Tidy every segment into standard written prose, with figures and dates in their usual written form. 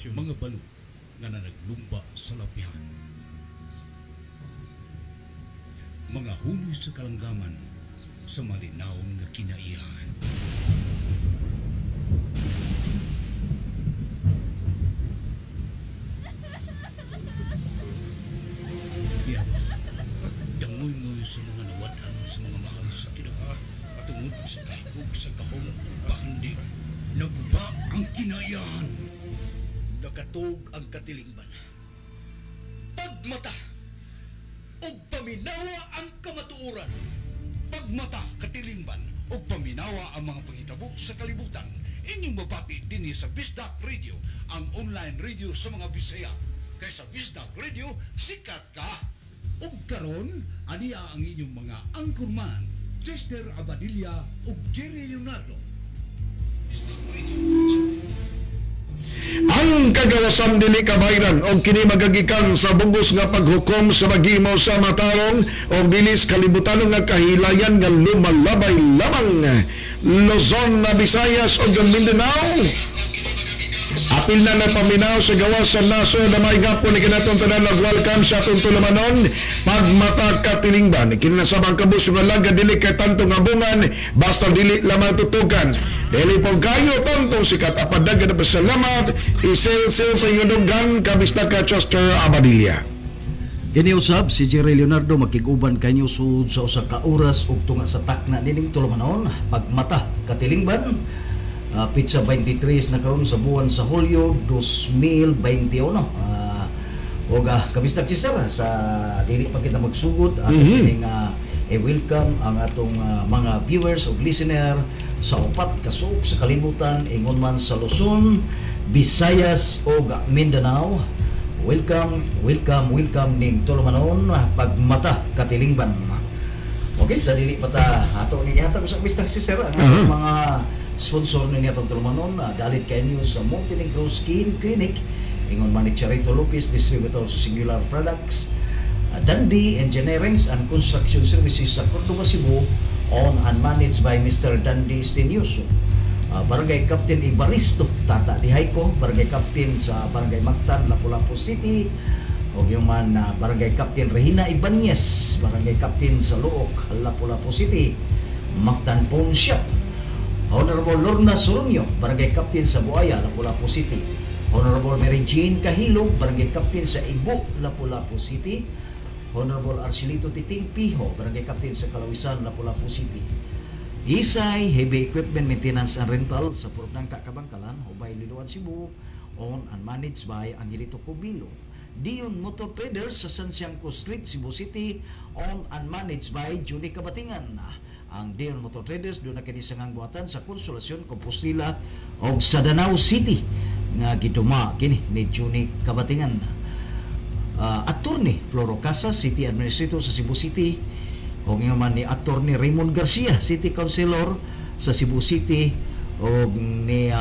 mga balo nga naglumba sa lapihan, mga huloy sa kalanggaman sa malinawang na kinaihan. Tiyan, dangoy-ngoy sa mga nawadan sa mga mahal sa kinaba at tungod sa kahigog sa kahong pahandi, naguba ang kinaihan. Nakatog ang katilingban. Pagmata ug paminawa ang kamatuoran. Pagmata, katilingban ug paminawa ang mga panghitabo sa kalibutan. Inyong mabati dinhi sa Bisdak Radio, ang online radio sa mga Bisaya. Kay sa Bisdak Radio, sikat ka. Ug karon, aniya ang inyong mga anchorman, Chester Abadilla ug Jerry Leonardo. Bisdak Radio. Ang kagawasan dili kabayran o kini magagikan sa bugos nga paghukom sa maghimo sa matarong o bilis kalibutan nga kahilayan nga lumalabay lamang Luzon, Visayas o Mindanao. Apil na nagpaminaw sa gawas sa naso na may gapo ni kinatong tanan nag-welcome sa atong tulamanon pagmata katilingban. Kinasabang kabus nga laga dili kay tanto nga bungan basta dili lamang tutukan. Dili po kayo tantong sikat apadag na pasalamat isil-sil sa yunugan kabista ka Chester Abadilla. Kini usab si Jerry Leonardo makiguban kanyo sud sa usa ka oras ug tunga sa takna nining tulamanon pagmata katilingban. Pizza 23 na karon sa buwan sa Hulyo 2021. Kabistag si Sarah sa dili pa kita magsugod at welcome ang atong mga viewers o listener sa upat kasug sa kalibutan ingon man sa Luzon, Visayas o Mindanao. Welcome ning tulumanon pagmata katilingban. Okay, sa dili pa ta ato ni hatag sa kabistag si Sarah ang mga sponsor na niya itong tulumanon, dalit kayo niyo sa Montenegro Skin Clinic, ingon man ni Charito Lopez, distributor sa Singular Products, Dundee Engineering and Construction Services sa Córdoba, Cebu, owned and managed by Mr. Dundee Stenioso. Barangay Captain Ibaristo, Tata Dihaiko, Barangay Captain sa Barangay Mactan, Lapu-Lapu City, o yung man Barangay Captain Regina Ibanez, Barangay Captain sa Luok, Lapu-Lapu City, Mactan Pawn Shop, Honorable Lorna Sorunyo, Barangay Captain sa Buaya, Lapu-Lapu City. Honorable Mary Jean Kahilo, Barangay Captain sa Ibo, Lapu-Lapu City. Honorable Arcelito Titing Piho, Barangay Captain sa Kalawisan, Lapu-Lapu City. Isay Heavy Equipment Maintenance and Rental sa Purudangka, Kabangkalan, Hubay, Liloan, Cebu, owned and managed by Angelito Cubilo. Dion Motor Traders sa San Siangco Street, Cebu City, owned and managed by Judy Kabatingan. Ang Dion Motor Traders doon na kinisangang buhatan sa Konsolasyon, Compostela o sa Danau City nga giduma kini ni Juni Kabatingan. Attorney Floro Casas, City Administrator sa Cebu City, o man ni Attorney Raymond Garcia, City Councilor sa Cebu City, o ni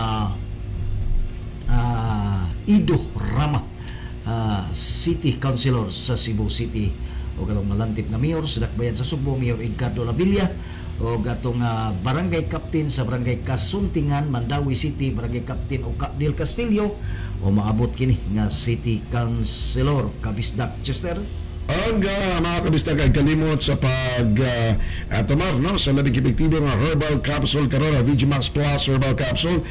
Ido Rama, City Councilor sa Cebu City, o galong malantip na mayor sa Dakbayan sa Subo, Mayor Edgardo Lavilla, o gatong Barangay Captain sa Barangay Kasuntingan, Mandawi City, Barangay Captain o Del Castillo, o maabot kini nga City Councilor Kabisdak Chester. Ang mga kabistag ay kalimot sa pag-tamar sa labing epektibo nga herbal capsule karon, Vigimax Plus herbal capsule.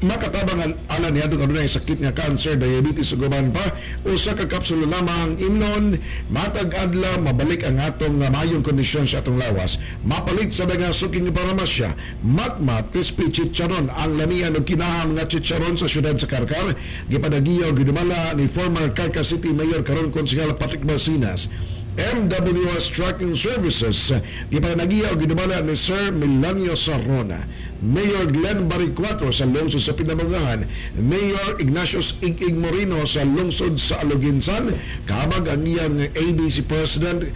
Makatabang alan niya doon na sakit nga cancer, diabetes o guban pa, usa ka kapsulo lamang imnon, matag adla mabalik ang atong mayong kondisyon sa atong lawas. Mapalit sa mga suking paramasya, matmat crispy chicharon, ang lamian o kinahang nga chicharon sa syudad sa Karkar, gipadagiyaw gidumala ni former Carca City Mayor karon Konsehal Patrick Marcinas. MWS Trucking Services, gipanagiyaw gidumala ni Sir Milanio Sarrona, Mayor Glenn Baricuatro sa lungsod sa Pinamungahan, Mayor Ignatius Igig Moreno sa lungsod sa Aluginsan, kamag ang iyang ABC President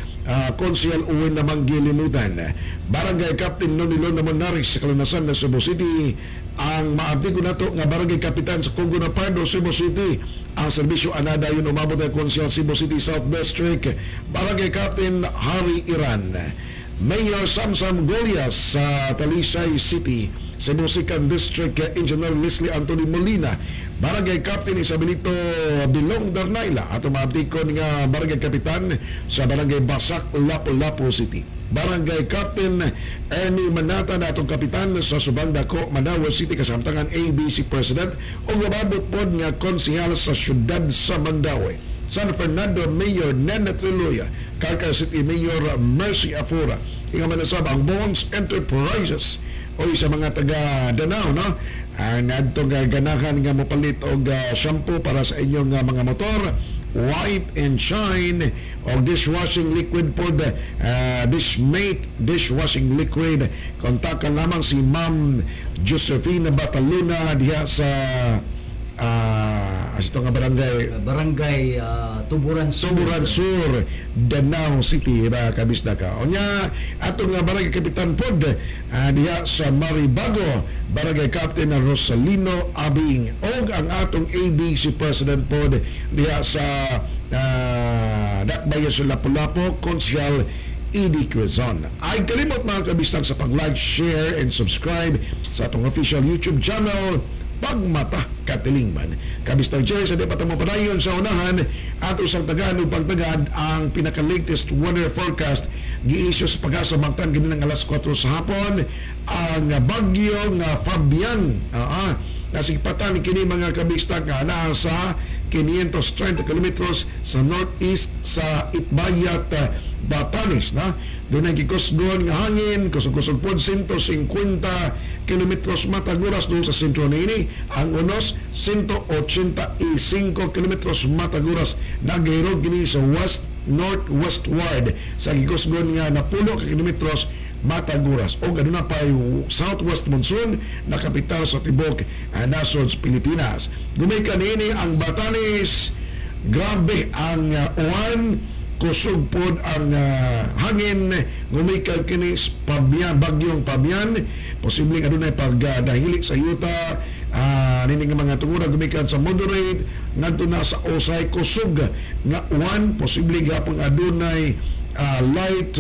Konsehal Uwin namang gilimutan. Barangay Captain Nonilo Namonaris sa Kalunasan ng Cebu City, ang maabdi ko nato nga Barangay Kapitan sa Congo na Pardo, Cebu City, ang serbisyo anada yun umabot ng Konsehal Cebu City South District, Barangay Captain Harry Iran, Mayor Samsam Golias sa Talisay City, Cebu Second District Engineer Leslie Anthony Molina, Barangay Captain Isabelito Bilong Darnaila, at maabtikon nga Barangay Kapitan sa Barangay Basak, Lapu-Lapu City. Barangay Captain Ernie Manata na atong kapitan sa Subang Dako, Mandaue City, kasamtangan ABC President o gababot pod nga konsehal sa syudad sa Mandaue. San Fernando Mayor Nena Triloya, Carcar City Mayor Mercy Afura, nga manasab ang Bonds Enterprises o sa mga taga Danao, no? Nadto nga ganahan nga mopalit og shampoo para sa inyong mga motor, White and Shine o dishwashing liquid pod, Dishmate dishwashing liquid. Kontakan lamang si Ma'am Josephine Bataluna diha sa ito nga barangay Tuburan Sur, Danao City, kabisdaka. O nya atong nga barangay Kapitan pod diha sa Maribago, Barangay Captain Rosalino Abing, og ang atong ABC President pod diha sa Dakbayan sa Lapu-Lapu, Konsyal Edie Quezon. Ay kalimot mga kabistag sa pag-like, share, and subscribe sa atong official YouTube channel, Pagmata Katilingban. Kabistang Jerry, sa di patamo padayon sa unahan at usang tagaan o pagtagad ang pinaka-latest weather forecast gi-issue sa Pag-asa Bangtan ganin ng alas 4 sa hapon. Ang bagyo nga Fabian nasigpatan kini mga kabistang nga naa sa 530 kilometros sa northeast sa Itbayat, Batanes, na doon ay gikusgon nga hangin kusog-kusog pod 150 kilometros matag oras doon sa sentro nini. Ang unos 185 kilometros matag oras nagahirog gini sa west northwestward sa gikusgon nga napulo ka kilometros matag oras. O ganoon na pa yung southwest monsoon na kapital sa tibok nasod sa Pilipinas. Gumikan nini ang Batanes, grabe ang uwan, kusog pod ang hangin. Gumikan kini Pabian, bagyong Pabian, posibleng adunay pagdahili sa yuta. Nini nga mga tungura gumikan sa moderate ngadto na sa usay kusog nga uwan, posible gapon adunay light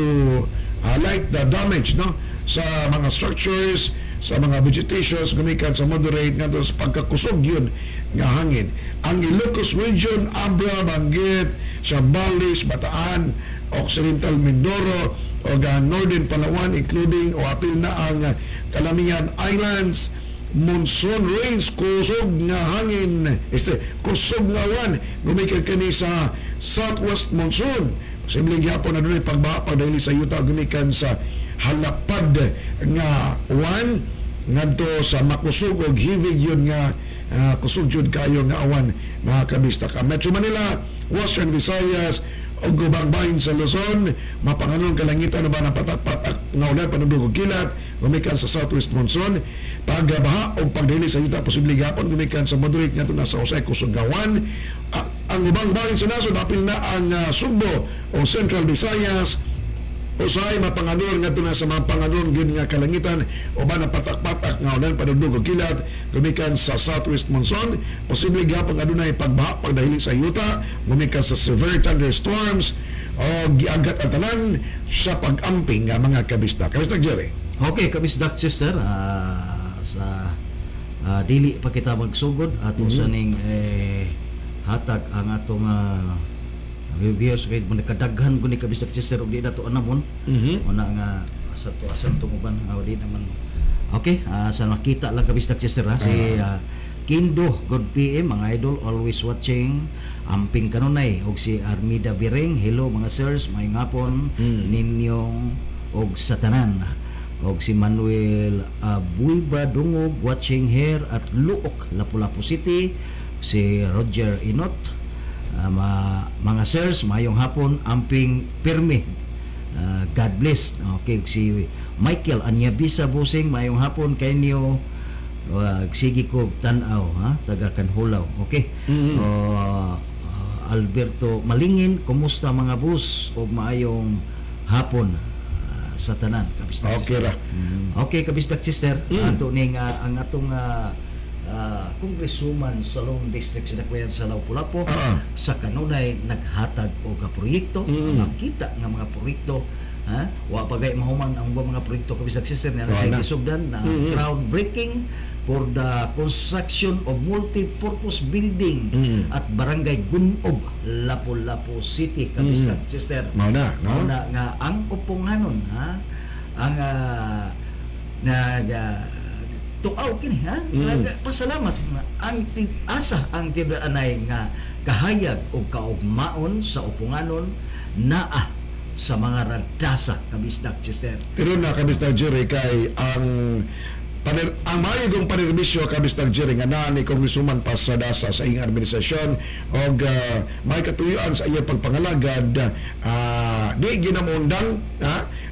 the damage, no, sa mga structures, sa mga vegetations, gumikan sa moderate nga sa pagkakusog yun nga hangin. Ang Ilocos Region, Abra, Banggit, Sambales, Bataan, Occidental Mindoro o Northern Palawan, including o apil na ang Calamian Islands, monsoon rains, kusog nga hangin, kusog nga uwan, gumikan kani sa southwest monsoon. Posibleng gyapon na doon pagbaha dahil sa yuta gumikan sa halapad nga uwan ngadto sa makusog og hivig yun nga kusog jud kayo nga awan mga kabista ka. Metro Manila, Western Visayas o gubang bahin sa Luzon, mapanganon kalangitan na ba na patak-patak nga ulan panudog og kilat gumikan sa southwest monsoon. Pagbaha o pagdili sa yuta posible gapon gumikan sa moderate ngadto na sa usay kusog nga uwan. Ang ubang bahin sa nasod apil na ang Sugbo o Central Visayas, usay mapanganon ngadto na sa mga panganon gid nga kalangitan o ba na patak-patak nga ulan panudog og kilat gumikan sa southwest monsoon. Posible gyapon adunay pagbaha pagdahili sa yuta gumikan sa severe thunderstorms o giagat ang tanan sa pag-amping nga mga kabista. Kabista Jerry. Okay, kabisdak sister, sa dili pa kita magsugod ato sa ning hatag ang atong viewers kay nakadaghan guni kabisdak sister og di na to anamon. Una nga sa to asan to uban di naman. Okay, sa nakita lang kabisdak sister si Kindo, good PM mga idol, always watching. Amping kanunay og si Armida Bireng, hello mga sirs, may ngapon ninyong og sa tanan. Og si Manuel Buiba Dungog watching here at Luok, Lapu-Lapu City. Si Roger Inot, mga sirs, mayong hapon, amping pirmi, God bless. Okay, si Michael Anyabisa Busing, mayong hapon kay niyo, sige ko tanaw, taga Kanhulaw. Okay. Alberto Malingin, kumusta mga bus? O maayong hapon sa tanan, kabistak okay sister. Okay, kabistak sister. Ato ning ang atong Congresswoman sa Long District sa Dakbayan sa Lapu-Lapu sa kanunay naghatag og proyekto, nakita nga mga proyekto ha, wa pagay mahuman ang mga proyekto kabisag sister na Wala. sa gisugdan na groundbreaking for the construction of multi-purpose building at barangay Gunob, Lapu-Lapu City kabisag sister. Mao na, no? Mao na nga ang upunganon ha, ang tuaw kini ha, pasalamat nga ang asa ang tibaanay nga kahayag o kaugmaon sa upunganon naa sa mga radasa kabisdak sister. Tiron na kabistag Jerry kay ang mayugong panirbisyo kabistag Jerry nga naa ni Congresswoman Pasadasa sa iyang administrasyon og may katuyuan sa iyang pagpangalagad, di ginamuundang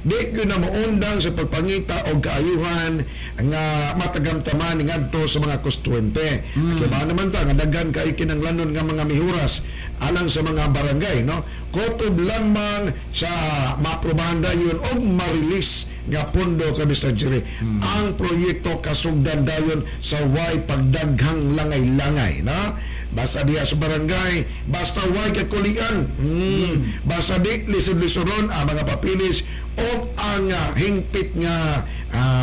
di ginamuundang sa pagpangita og kaayuhan nga matagamtaman ngadto sa mga konstituente. Kaya ba naman ta nga daghan kay kinanglanon nga mga mihuras alang sa mga barangay, no? Kotob lamang sa maprobahan dayon og ma-release nga pondo kabisag Jerry ang proyekto kasugdan dayon sa way pagdaghang langay-langay, no? Basta diya sa barangay, basta way kakulian, basta di lisod-lisoron ang mga papilis o ang hingpit nga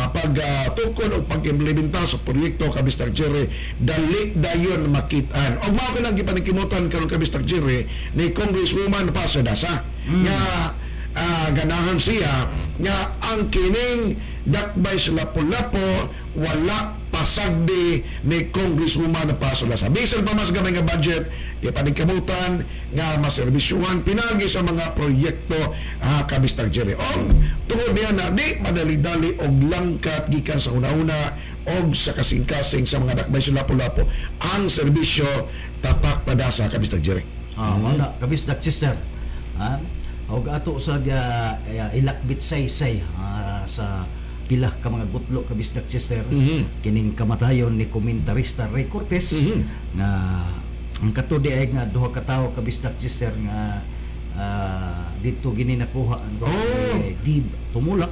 pagtukon o pag-implementa sa proyekto kabistag Jerry, dali dayon makitaan. O mao ka lang gipanikimutan karon kabistag Jerry ni Congresswoman Pasadasa nga ganahan siya nga ang kining dakbay sa Lapu-Lapu wala pasagdi ni Congresswoman Pasadasa. Bisan pa mas gamay nga budget, ipanikamutan nga maserbisyuhan pinagi sa mga proyekto kabistag Jerry. O tungod niya na di madali-dali og langkat gikan sa una-una og sa kasing-kasing sa mga dakbay sa Lapu-Lapu ang serbisyo tatak padasa kabistag Jerry. Wala kabisdak sister. Ha? Og ato sa ilakbit say-say sa pila ka mga gutlo kabisdak sister, kining kamatayon ni komentarista Ray Cortez nga ang katudi ay nga duha ka tawo kabisdak sister nga dito gini nakuha ang di tumulak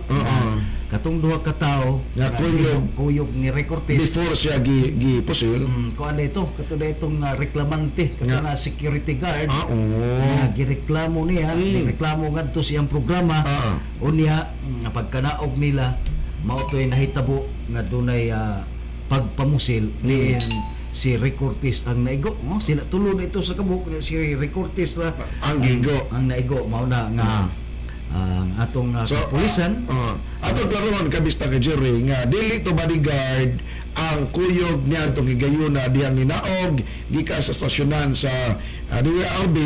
katong duha ka tawo nga kuyog ni Ray Cortez before siya gipusil. Kuan dito katong itong reklamante katong na security guard gireklamo niya gireklamo ngadto siyang programa unya nga pagkanaog nila mao toy nahitabo nga dunay pagpamusil ni si Ray Cortez ang naigo, sila tulo na ito sa kabuk si Ray Cortez la ang gigo ang naigo mao na nga ang atong kapulisan atong klaruhan kabistag Jerry nga dili to bodyguard ang kuyog niya itong higayuna diyang ninaog gikan sa stasyonan sa DWRB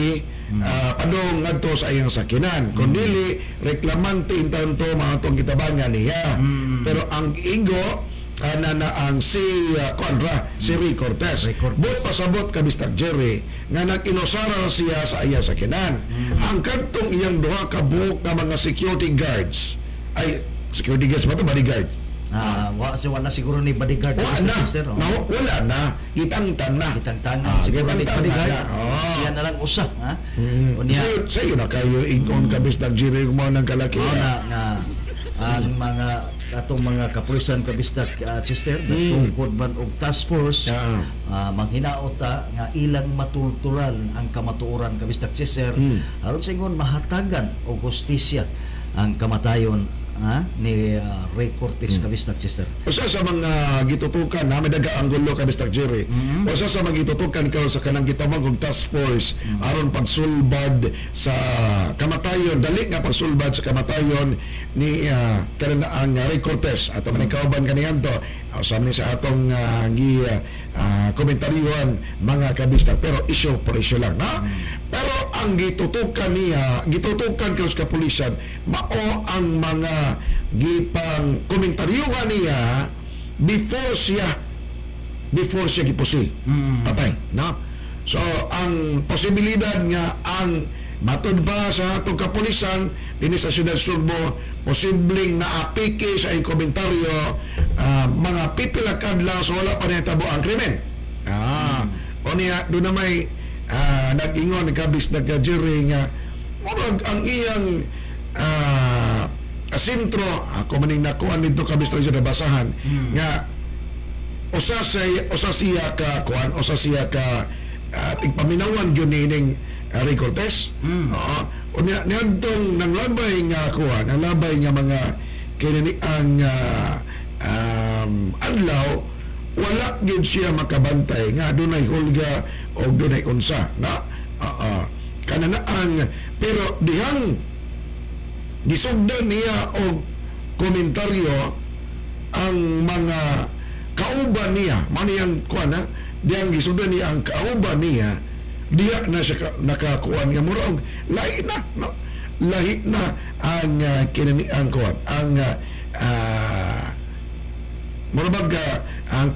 padong ngadto sa iyang sakinan kundi reklamante intan to mga itong kitabangan niya pero ang igo na ang si Ray Cortez but pasabot kabistag Jerry nga nag-inosara siya sa iya sakinan ang kadtong iyang duha ka buhok na mga security guards ay security guards ba ito bodyguard wala siguro ni bodyguard wala na itangtang na siguro ni bodyguard siya na lang usa sa'yo na kayo ikon kabistag Jerry mo ng kalaki ang mga atong mga kapulisan kabistak sister tungkod man og task force manghinaot nga ilang matulturan ang kamatuoran kabistak sister aron sa ingon mahatagan og hustisya ang kamatayon ni Ray Cortez kabistak sister. Usa sa mga gitutukan na daga ang gulo kabistak Jerry. Usa sa mga gitutukan karon sa kanang gitawag og task force aron pagsulbad sa kamatayon dali nga pagsulbad sa kamatayon ni kanang ang Ray Cortez ato man kauban kaniadto sa ni sa atong komentaryon mga kabistak pero issue por issue lang na. Pero ang gitutukan karon sa kapulisan mao ang mga gipang komentaryuhan niya before siya gipusil patay no. So ang posibilidad nga ang matud ba sa atong kapulisan dinhi sa Siyudad Surbo posibleng naapiki sa iyong komentaryo mga pipila kadlaw so wala pa niya tabo ang krimen o niya doon na may nag-ingon kabis nagka-Jerry nga murag ang iyang sentro ako maning nakuan dito kabis sa nabasahan nga usa siya ka tigpaminawan gyud ning Harry Cortez. Niyadtong nanglabay nga kuha, nanglabay nga mga kinini ang adlaw, wala gyud siya makabantay nga dunay hulga o dunay unsa na kananaan, pero dihang gisugdan niya og komentaryo ang mga kauban niya, maniyang kuan na diyang gisugdan niya ang kauban niya, diya na siya nakakuan nga murag lahi na, no? Lahi na ang kinani ang kuan ang murabag ang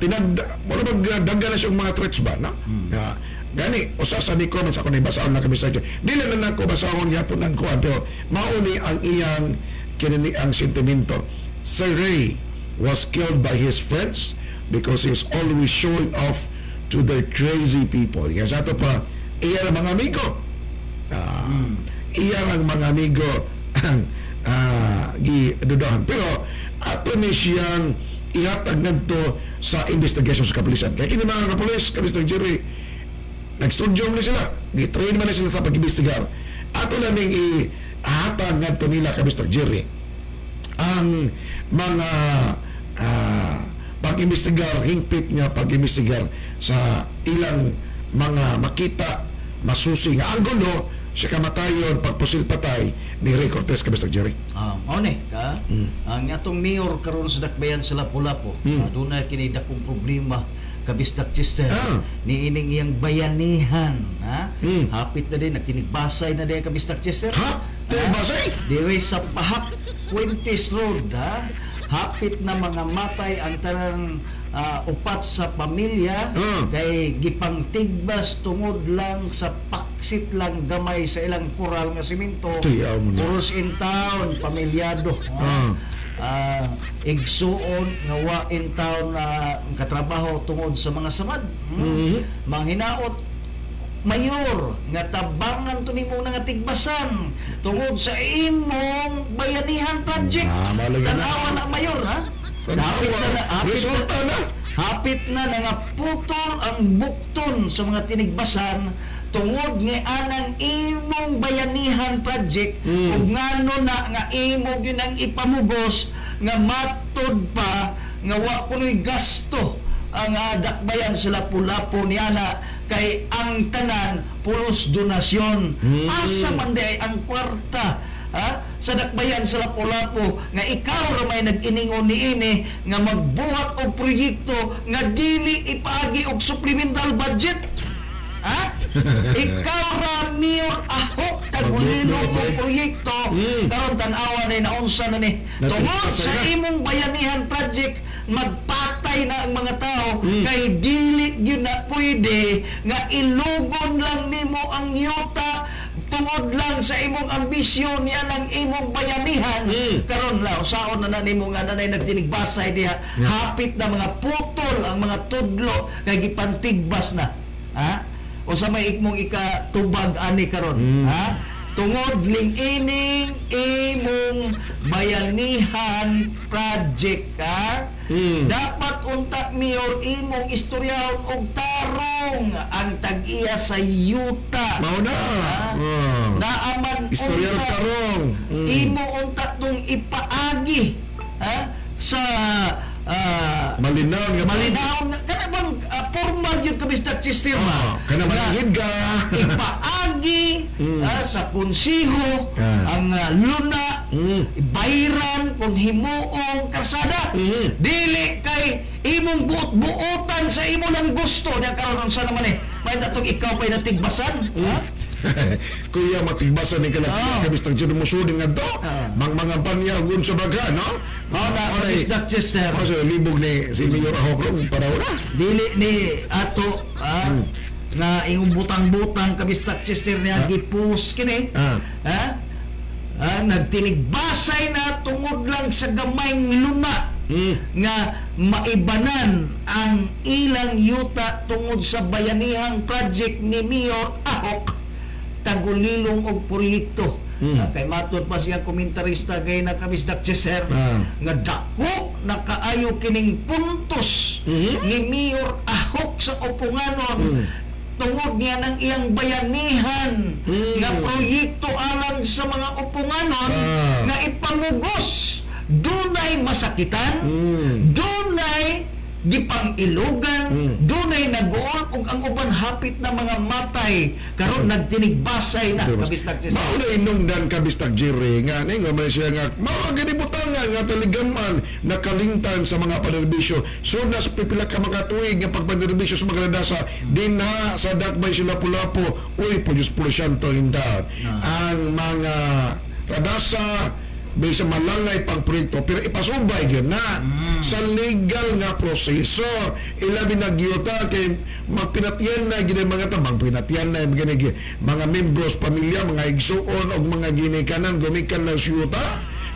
murabag daghan na siyang mga threats ba, no? Gani usa sa ni comments ako ni basahon na kami sa ito, dili na nako basahon gyapon ang kuan, pero mauni ang iyang kinani ang sentimento. Sir Ray was killed by his friends because he's always showing off to the crazy people. Yes, ato pa iya ang mga amigo. Iya ang mga amigo ang gidudahan. Pero ato ni siyang ihatag ngadto sa investigation sa kapulisan. Kaya kini mga kapulis, Mr. Jerry, nag-studio na sila. Gitrain man na sila sa pag-investigar. Ato lang ning ihatag ngadto nila, Mr. Jerry, ang mga pag-imbestigar, hingpit nga pag-imbestigar sa ilang mga makita masusi nga anggulo sa kamatayon pagpusil patay ni Ray Cortez, Mr. Jerry. Ang atong mayor karon sa Dakbayan sa Lapu-Lapu, doon na kini dakong problema kabistak Chester ni ining iyang bayanihan, hapit na din nagtinigbasay na din kabistak Chester. Basay? Dire sa Pahak Fuentes Road, hapit na mga matay ang tanang upat sa pamilya, kay gipangtigbas tungod lang sa paksit lang gamay sa ilang kural nga simento. Puros in town pamilyado, igsuon nga wa in town katrabaho tungod sa mga samad. Manghinaot mayor nga tabangan to nimo nga tigbasan tungod sa imong bayanihan project. Tanawa na mayor, hapit na nga putol ang bukton sa mga tinigbasan tungod nga anang imong bayanihan project, ug ngano na nga imo gyud ang ipamugos nga matud pa nga wa kunoy gasto ang Dakbayan sa Lapu-Lapu niana, kay ang tanan pulos donasyon. Asa man di ang kwarta sa Dakbayan sa Lapu-Lapu nga ikaw ra may nag-iningon niini nga magbuhat og proyekto nga dili ipaagi og supplemental budget? Ikaw ra Mayor Ahok kagulilo og proyekto karon tan-awa ni naunsa na ni tungod sa imong bayanihan project, magpatay na ang mga tao, kay dili gyud na pwede nga ilugon lang nimo ang yuta tungod lang sa imong ambisyon niya ng imong bayanihan. Karon la usaon na nimo nga nanay nagtinigbasay diha, hapit na mga putol ang mga tudlo kay gipantigbas na. Usa may ikmong ikatubag ani karon, tungod ling ining imong bayanihan project, dapat unta Mayor imong istoryahon og tarong ang tag-iya sa yuta. Mauna. Naaman Istorya unta tarong. imo unta tong ipaagi sa Malinaw na kana bang formal yun kabistak sistema kana malihid ka ipaagi sa konsiho ang luna bayran kung himuong karsada, dili kay imong buot-buotan sa imo lang gusto niya karon sa naman may datong ikaw pay natigbasan. Kuya matigbasan ni kalapit kabistang dyan musudin nga to mga panyagun sa baga, no? Kabistak Chester so libog ni si Mayor Ahok para wala dili ni ato na ingong butang-butang kabistak Chester niya gipus kini nagtinigbasay na tungod lang sa gamayng luna nga maibanan ang ilang yuta tungod sa bayanihang project ni Mayor Ahok tagulilong og proyekto. Kay matod pa siya komentarista kay nakabisdak Cesar nga dako nakaayo kining puntos ni Mayor Ahok sa upunganon tungod niya ng iyang bayanihan nga proyekto alang sa mga upunganon nga ipamugos. Dunay masakitan, dunay gipangilugan, dunay naguol ug ang uban hapit na mga matay karon nagtinigbasay na kabistag si Mauna inungdan kabistag Jerry nga ningo man siya nga mga ginibutangan nga taligaman nakalingtan sa mga panerbisyo. So nas pipila ka mga tuig nga pagpanerbisyo sa mga ladasa dinha sa dakbay sila Lapu-Lapu uy pulyos-pulosyanto hintaon. Ang mga radasa bisa malangay pang proyekto pero ipasubay yun na sa legal nga proseso ilabi nagyuta kay magpinatyan na gini mga tabang pinatyan na gini, mga membros pamilya mga igsuon o mga ginikanan gumikan na siyuta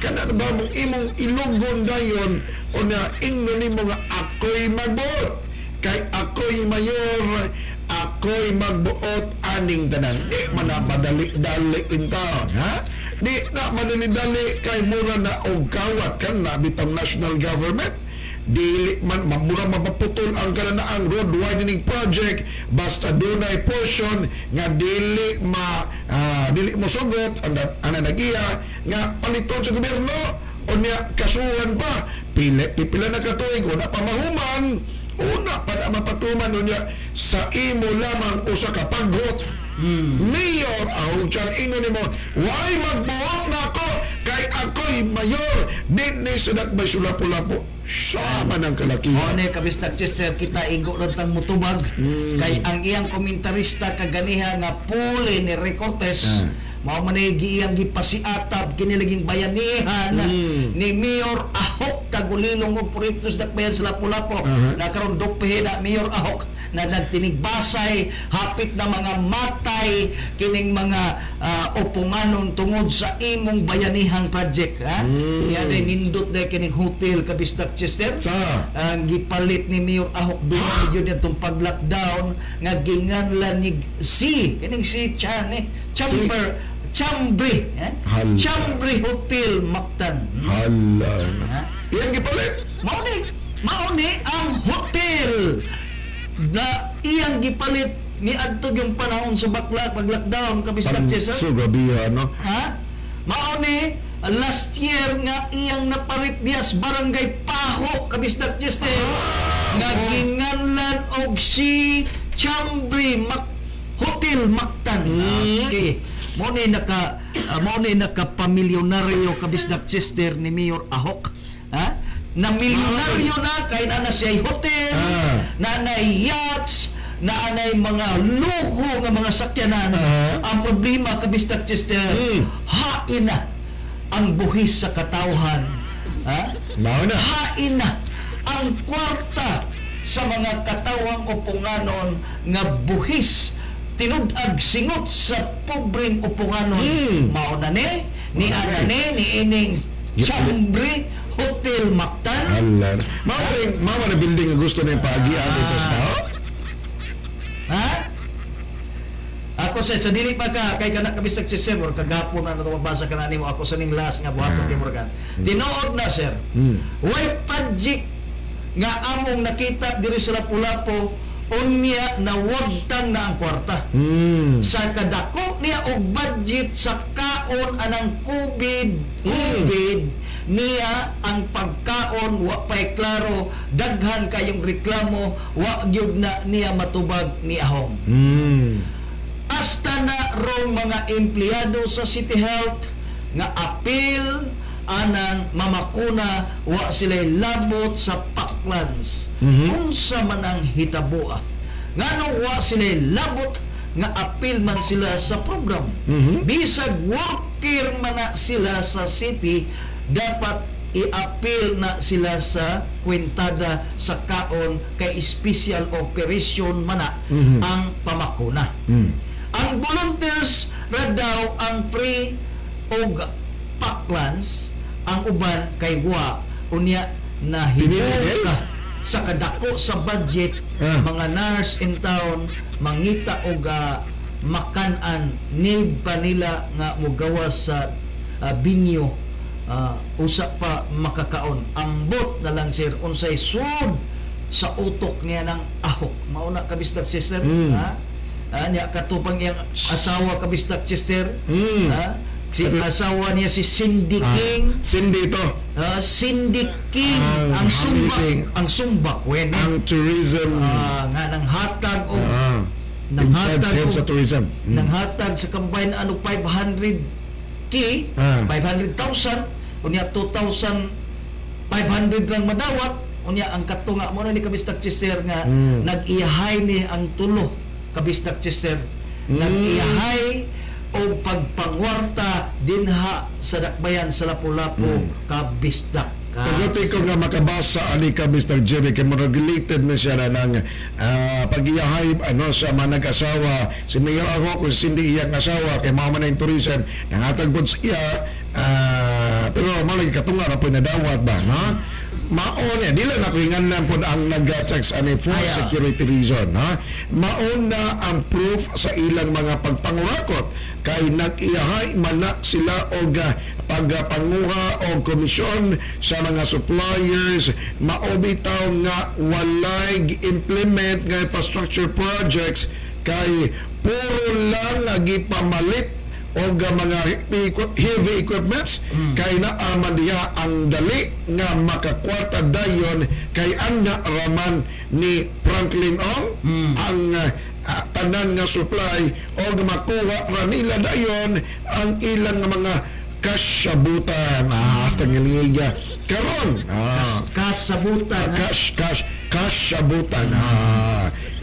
kana ba mong imong ilugon dayon o na ingno nimo nga ako'y magbuot kay ako'y mayor ako'y magbuot aning tanan di manapadali-dali in town ha di na madali-dali kay mura na og kawat kan na bitang national government dili man mura mapaputol ang kananaang road widening project basta dunay portion nga dili mo sugot ang nagiya nga paliton sa gobyerno o niya kasuhan pa pipila na katuig o na pamahuman una pa na mapatuman niya sa imo lamang usa ka paghot mayor ang tiyan ino ni mo why magbuot na ako kay ako'y mayor din ni sudat ba sila Lapu-Lapu sama ng kalakihan ne kabistag Chester kita igo lang tang mutubag kay ang iyang komentarista kaganiha nga puli ni Recortes mao man ay giyang gipasiatab kiniliging bayanihan ni Mayor Ahok kagulilong og proyektos dakbayan sa Lapu-Lapu nakaron dophe na Mayor Ahok na nagtinigbasay hapit na mga matay kining mga upunganon tungod sa imong bayanihang project yan ay nindot na kining hotel kabistag Chester ang gipalit ni Mayor Ahok doon yun itong pag-lockdown nga ginganlan ni kining si Chambri Chambri Hotel Mactan yan gipalit mauni ang hotel na iyang gipalit ni adtog yung panahon sa pag-lockdown kabistag Chester so gabiya no mauni last year nga iyang naparit dias barangay Paho kabistag Chester nga ginganlan og si Chambri Hotel Mactan okay mo ni naka pamilyonaryo kabistag Chester ni Mayor Ahok na milyonaryo na kay na siya hotel na yachts na anay mga luho nga mga sakyanan ang problema kabistag Chester hain na ang buhis sa katawhan hain na ang kwarta sa mga katawang upunganon nga buhis tinud-ag singot sa pobreng upunganon mauna ni ining Chambri Hotel Mactan mama na building nga gusto na yung paagian ito sa tao ako sa dili pa ka kay kana kabistag si Sir or kagapon na nato mabasa ka na nimo ako sa ning last nga buhaton kay Morgan tinuod na Sir way project nga among nakita diri sa Lapu-Lapu unya na wagtang na ang kwarta sa kadako niya og budget sa kaon anang COVID niya ang pagkaon wa pay klaro daghan kayong reklamo wa gyud na niya matubag ni Ahong hasta na rong mga empleyado sa City Health nga apil anang mamakuna wa sila labot sa Parklands unsa man ang hitabo ngano wa sila labot nga apil man sila sa program bisag worker man na sila sa city dapat i-appeal na sila sa kwentada sa kaon kay special operation man na ang pamakuna ang volunteers ra daw ang free og Parklands ang uban kay wa unya na hinuka sa kadako sa budget mga nurse in town mangita og makanan ni nila nga mogawas sa binyo usa pa makakaon ambot na lang Sir unsay sud sa utok niya ng Ahok mauna kabistag Sir Nya katupang iyang asawa kabistak Chester. Mm. Si asawa niya si Cindy King. Cindy ito. Cindy King Ang King. ang sumbak wen Ang tourism. nga nang hatag o in charge head sa tourism. nang hatag sa combine 500k 500,000 unya 2,500 lang madawat unya ang katunga mo na ni kabistak Chester nga nag-iyahay ni ang tulo kabistak Chester nag-iyahay o pagpangwarta dinha sa dakbayan sa Lapu-Lapu kabistak Pagkati ko nga makabasa ani ka Mr. Jerry kay mo related na siya na ng pag-iyahay sa manag-asawa si Mayor ako kung hindi iyang asawa kay mao man ang tourism nangatag pod sa iya pero malagi katunga na po nadawat ba no? Maon di lang nakuhingan lang po ang nag-text ani for security reason maon na ang proof sa ilang mga pagpangurakot kay nag-iyahay man na sila og pagpanguha o komisyon sa mga suppliers maobitaw nga walay gi-implement nga infrastructure projects kay puro lang gipamalit o mga heavy equipments kay naaman diha ang dali nga makakwarta dayon kay ang raman ni Franklin Ong ang tanan nga supply o makuha ra nila dayon ang ilang mga kasabutan hasta ngiliga karon kasabutan kasabutan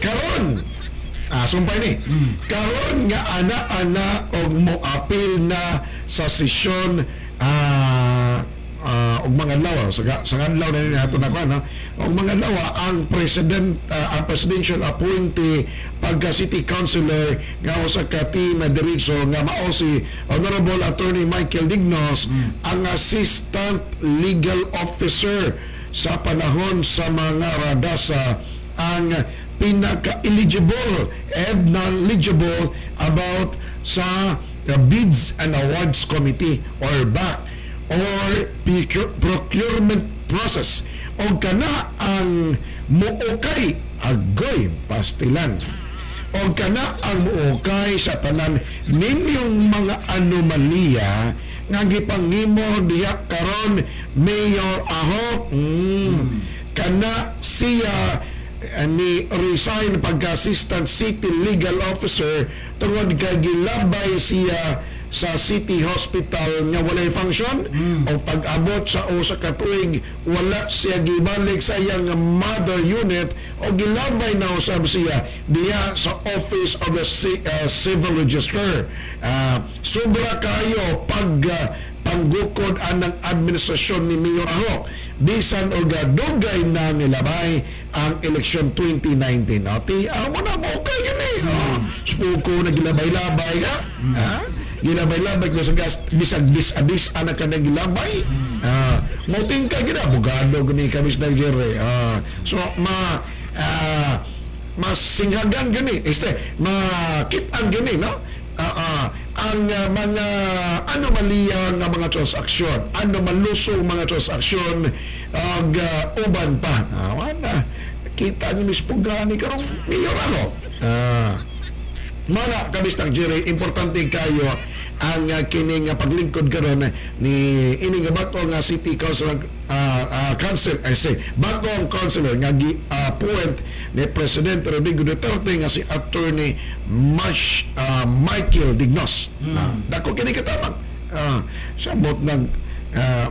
karon sumpay ni karon nga ana-ana og moapil na sa sesyon og mga lawa sa adlaw na ni ato na kuan og mga lawa ang presidential appointee pagka city councilor nga usa ka team diretso nga mao si Honorable Attorney Michael Dignos ang assistant legal officer sa panahon sa mga radasa ang pinaka-eligible and non-eligible about sa Bids and Awards Committee or BAC or procurement process o kana ang muukay agoy pastilan o kana ang muukay sa tanan ninyong mga anomalya nga gipangimo diha karon Mayor Ahok kana siya ni resign pagka-assistant city legal officer tungod kay gilabay siya sa city hospital nga walay function o pag-abot sa usa ka tuig wala siya gibalik sa iyang mother unit o gilabay na usab siya diya sa office of the civil register sobra kayo panggukod anang administrasyon ni Mayor Ahok bisan og dugay na nilabay ang eleksyon 2019 mo na mo okay gani spuko na gilabay-labay gilabay-labay bisag bis-abis anak ka na gilabay mo tingka gina abogado gani kamis na Jerry so mas singhagan gani makitaan gani no ang mga anomalya nga mga transaksyon malusong mga transaksyon ag uban pa wala kita ni mispugani karong mayor ako mga kabistang Jerry importante kayo ang kining paglingkod karon ni ini nga bato nga city council bagong councilor nga gi-appoint ni Presidente Rodrigo Duterte nga si Attorney Michael Dignos dako kini katabang samot nag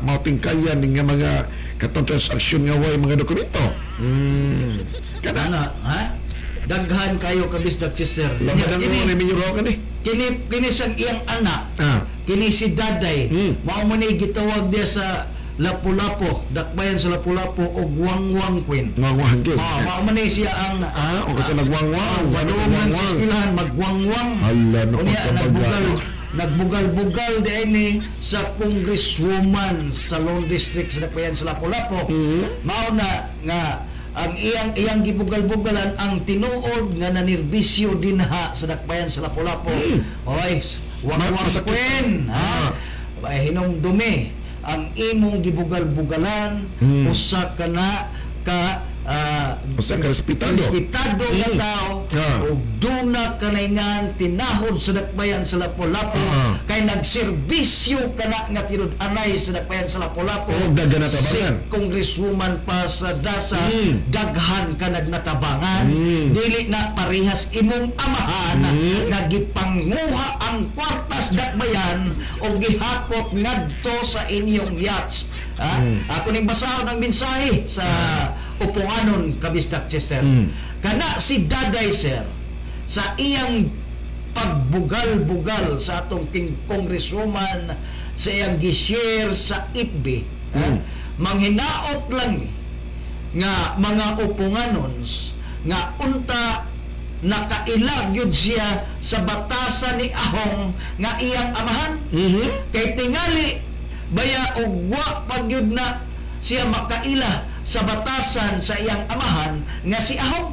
mautingkayan nga mga katong transaksyon nga way mga dokumento kana daghan kayo kabisdak Chester lamadang mo ni Mayor ka ni kini sang iyang anak kini si Daday mao man ni gitawag dia sa Lapu-Lapu dakbayan sa Lapu-Lapu og Wangwang Queen Wangwang Queen mao man ni siya ang o kasi nagwangwang badungan sa eskwelahan magwangwang hala no nagbugal-bugal din sa congresswoman sa Lone District sa dakbayan sa Lapu-Lapu mao na nga ang iyang gibugal-bugalan ang tinuod nga nanirbisyo dinha sa dakbayan sa Lapu-Lapu oy Wangwang Queen hinong dumi ang imong gibugal-bugalan usa kana ka Basta karespitado. respetado nga tao o duna kanaingan tinahod sa dakbayan sa Lapu-Lapu kay nagserbisyo kana nga tinud-anay sa dakbayan sa Lapu-Lapu si Congresswoman pa sa Dasa daghan ka nagnatabangan dili na parehas imong amahan nagipanguha ang kwartas dakbayan o gihakot ngadto sa inyong yachts. Ako ning basahon ang mensahe sa upunganon Kabistak Chester. Kana si Daday sir sa iyang pagbugal-bugal sa atong congresswoman sa iyang gi-share sa FB manghinaot lang nga mga upunganons nga unta nakailag yun siya sa batasan ni Ahong nga iyang amahan kay tingali baya og wa pagyud na siya makaila sa batasan sa iyang amahan nga si Ahong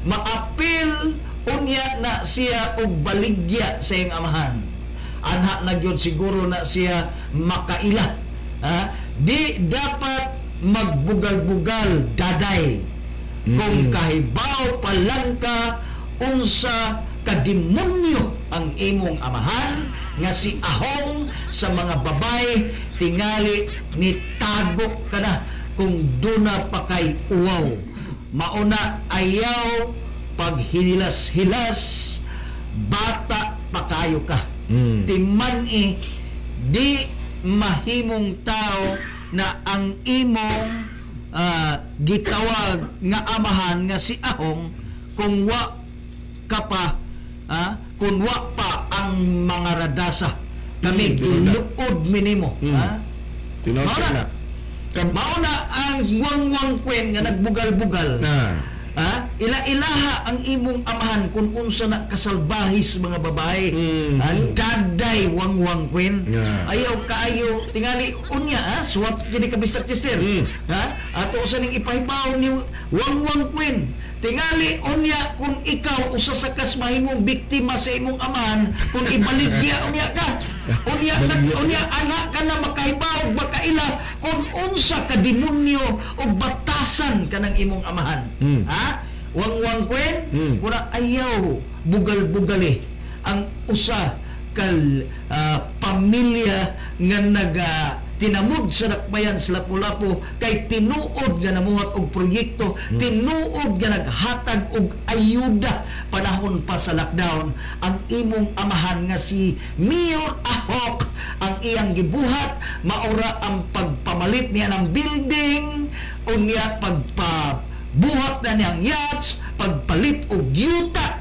maapil unya na siya og baligya sa iyang amahan anha na gyud siguro na siya makaila di dapat magbugal-bugal Daday kung kahibaw pa lang ka unsa kademonyo ang imong amahan nga si Ahong sa mga babay tingali ni tago ka na kung duna pa kay uwaw mauna ayaw paghinilas-hilas bata pa kayo ka timan di mahimong tao na ang imong gitawag nga amahan nga si Ahong kung wa ka pa kung wa pa ang mga radasa kami luod minimo Tinawag mauna ang wang-wang kwen nga nagbugal-bugal ila-ilaha ang imong amahan kung unsa na kasalbahis mga babae Daday wang-wang kwen ayaw kaayo tingali unya suwat kini Kabistak Chester ato usa ning ipahibaw ni wang-wang kwen tingali unya kung ikaw usa sa kas mahimong biktima sa imong amahan kung ibaligya unya ka unya anak ka na makahibaw makaila kung unsa ka demonyo o batasan ka ng imong amahan wang-wang kwen kuna ayaw bugal-bugali ang usa kal pamilya nga naga tinamod sa dakbayan sa Lapu-Lapu kay tinuod nga namuhat og proyekto tinuod nga naghatag og ayuda panahon pa sa lockdown ang imong amahan nga si Mayor Ahok ang iyang gibuhat maura ang pagpamalit niya ng building unya pagpabuhat na niyang yachts pagpalit og yuta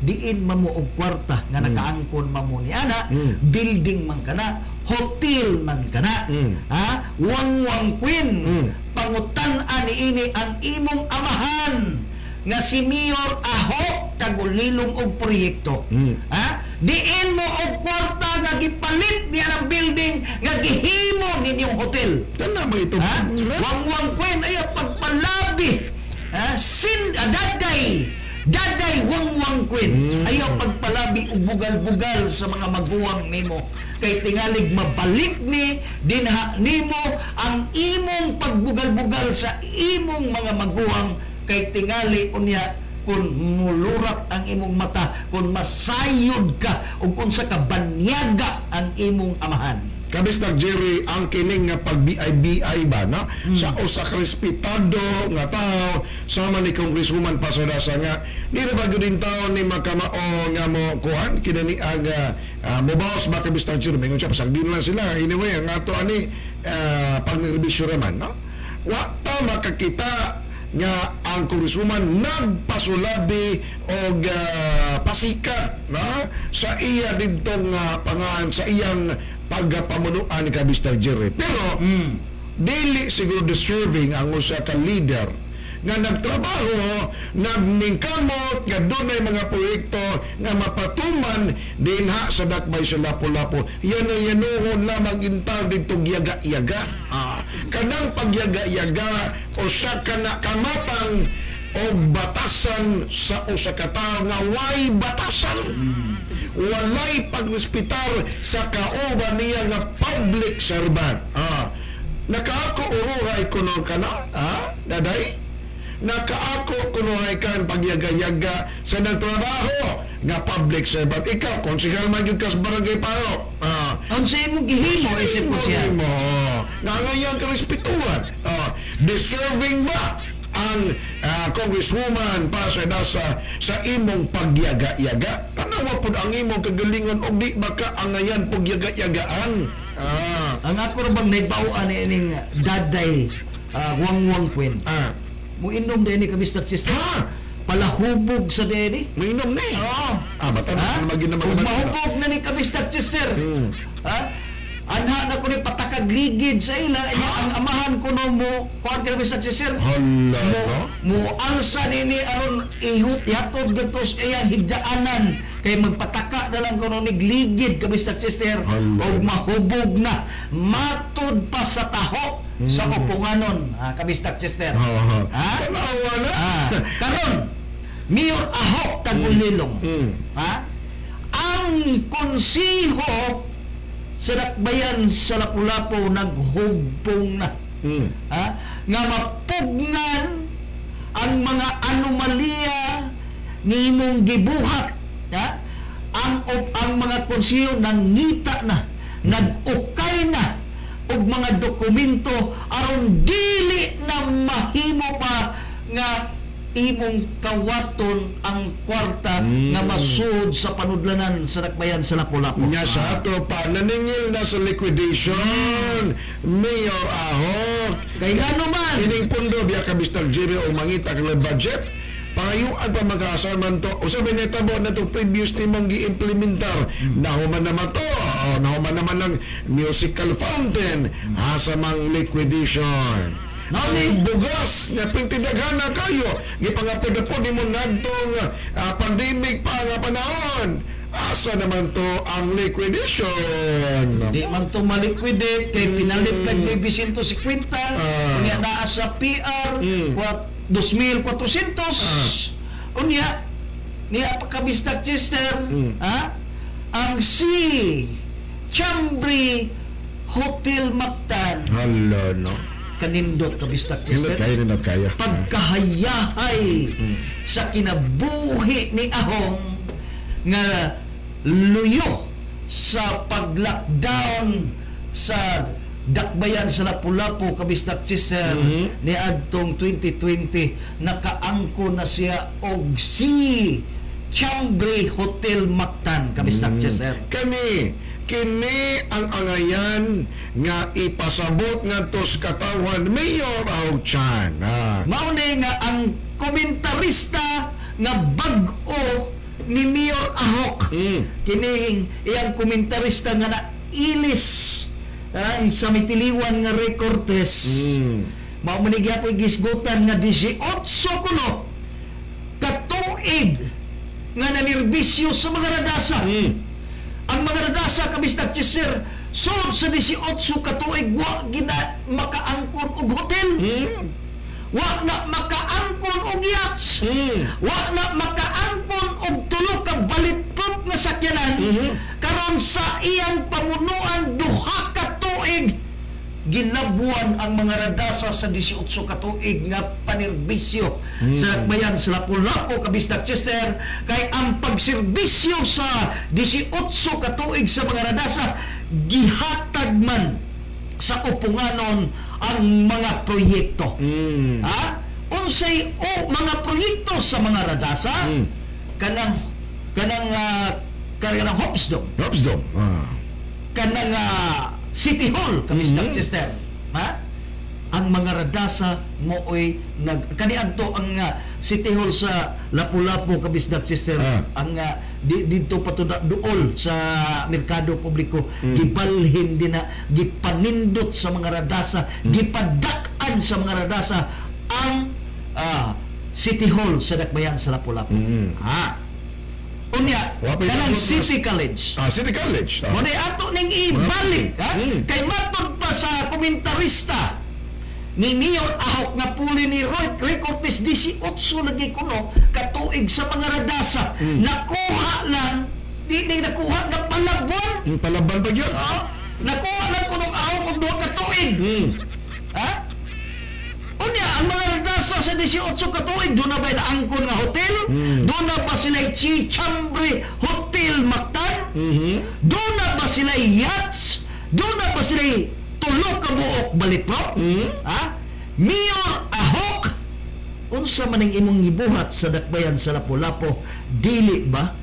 diin mamo og kwarta nga nakaangkon mamo ni ana building man kana hotel man kana wang-wang queen pangutan-an ini ang imong amahan nga si Mayor Ahok kagulilong og proyekto diin mo og kwarta nga gipalit niya ng building nga gihimo ninyong hotel kana mo ito wang-wang queen ay pagpalabi Daday wang-wang queen ayaw pagpalabi og bugal-bugal sa mga maguwang nimo kay tingalig mabalik ni dinha nimo ang imong pagbugal-bugal sa imong mga maguwang kay tingali unya kung mulurat ang imong mata kung masayod ka ug unsa ka banyaga ang imong amahan Kabistak Jerry ang kining nga pag-BI ba na sa usa ka respetado nga tao sama ni Congresswoman Pasodasa nga di ra ba gyud tao ni makamao nga mo kuhan kinani ang mobaos ba Kabistak Jerry mingon siya pasagdin lang sila anyway ang ato ani pag-rebisyo raman no wa ta makakita nga ang Congresswoman nagpasulabi og pasikat na sa iya didtong pangan sa iyang pagpamunuan ni Kabistak Jerry pero dili siguro deserving ang usa ka leader nga nagtrabaho nagningkamot nga dunay mga proyekto nga mapatuman dinha sa dakbay sa Lapu-Lapu yanuhon lamang intawag dito yaga-yaga kanang pagyaga-yaga o sa kana kamatang o batasan sa usa ka tawo nga way batasan walay pagrespetar sa kauban niya nga public servant nakaako uruhay kuno kana Daday nakaako kunuhay kan pagyaga-yaga sa nagtrabaho nga public servant. Ikaw, konsehal man yun ka sa barangay Paro. Ang sa imong gihimo, isip ko siya. Nga ngayon ka respetuhan. Deserving ba ang congresswoman para sa imong pagyaga-yaga? Tanawa po ang imong kagalingon o di baka ang ngayon pagyaga-yagaan? Ang ako rabang naibawaan ni ining daday wang-wang kwen. Muinom din ni kabistak sister. Palahubog sa deni. Mainom ni. Oo. Batan na maging na mga mahubog na ni kabistak sister. Anha na ko ni patakagligid sa ila. Ang amahan ko no mo kuan ka kabistak sister. Mo alsa nini aron ihatod gatos iyang higdaanan kay magpataka na lang kuno ni gligid kabistak sister. Og mahubog na matud pa sa taho sa upunganon kabistak sister. Tanawa na. Karon Mayor Ahok Tagulilong. Ang konsiho sa Dakbayan sa Lapu-Lapu naghugpong na. Nga mapugnan ang mga anomalya nimong gibuhat. Ang mga konsiho nangita na, nag-ukay na og mga dokumento aron dili na mahimo pa nga imong kawaton ang kwarta nga masud sa panudlanan sa Dakbayan sa Lapu-Lapu. Nya sa ato pa naningil na sa liquidation Mayor Ahok kay ngano man ining pundo biya kabistag jiri o mangita kang budget pangayuan pa mag-aasar man to usabi na tabo na to previous ni mong gi-implementar nahuman naman to nahuman naman ng musical fountain asa mang liquidation bugas nga pintidaghan na kayo gipangapod po ni mo nagtong pandemic pa nga panahon asa naman to ang liquidation di man to maliquidate kay pinalit lang ni Vicento 50 unya naa sa PR 2,400 unya niya pagkabistak Chester ang si Chambri Hotel Mactan hala no kanindot kabistak Chester kaya pagkahayahay sa kinabuhi ni Ahong nga luyo sa pag-lockdown sa Dakbayan sa Lapu-Lapu kabistak Chester ni adtong 2020 nakaangko na siya og si Chambri Hotel Mactan kabistak Chester kini ang angayan nga ipasabot ngadto sa katawan Mayor Ahok Chan mao ni nga ang komentarista nga bag-o ni Mayor Ahok kining iyang komentarista nga nailis sa mitiliwan nga recortes mao man ni gyapon gisgutan nga 18 kuno katuig nga nanirbisyo sa mga radasa ang mga radasa kabistak Chester sud sa 18 katuig wa gina makaangkon og hotel wa na makaangkon og yachts wa na makaangkon og tulo ka balitprop nga sakyanan karon sa iyang pamunuan duha ka tuig ginabuan ang mga radasa sa 18 ka tuig nga panirbisyo sa Dakbayan sa Lapu-Lapu kabistak Chester kay ang pagserbisyo sa 18 ka tuig sa mga radasa gihatag man sa upunganon ang mga proyekto unsay mga proyekto sa mga radasa kanang Hops Dome kanang City Hall kabistak Chester ang mga radasa mooy kaniadto ang City Hall sa Lapu-Lapu kabisdak Chester ang dito patuda duol sa merkado publiko gibalhin din na gipanindot sa mga radasa gipadak-an sa mga radasa ang City Hall sa Dakbayan sa Lapu-Lapu unya kanang City College City College muna ato ning ibalik kay matod pa sa komentarista ni Mayor Ahok nga puli ni Roy Recortes 18 lagi kuno katuig sa mga radasa nakuha lang di nakuha na palaban ba yun nakuha lang kunong Ahok og duha ka tuig unya ang mga radasa sa 18 ka tuig, doon na ba angkon nga hotel? Doon na ba sila Chichambre Hotel Mactan? Doon na ba sila yachts? Doon na ba sila tulo ka buok baliprop? Ha? Mayor Ahok, unsa man ang imong gibuhat sa dakbayan sa Lapu-Lapu, dili ba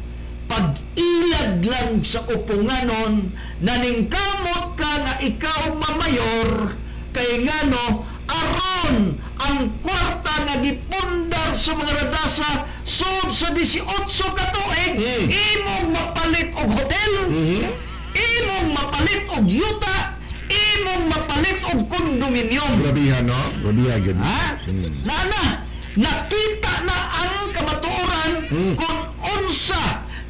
pag-ilag lang sa upunganon naningkamot ka nga ikaw mamayor kay ngano aron ang kwarta nga gipundar sa mga radasa sud sa 18 ka tuig imong mapalit og hotel, imong mapalit og yuta, imong mapalit og kondominium. Grabihan, no? Grabihan, gano'n. Ha? Nakita na ang kamatuoran kung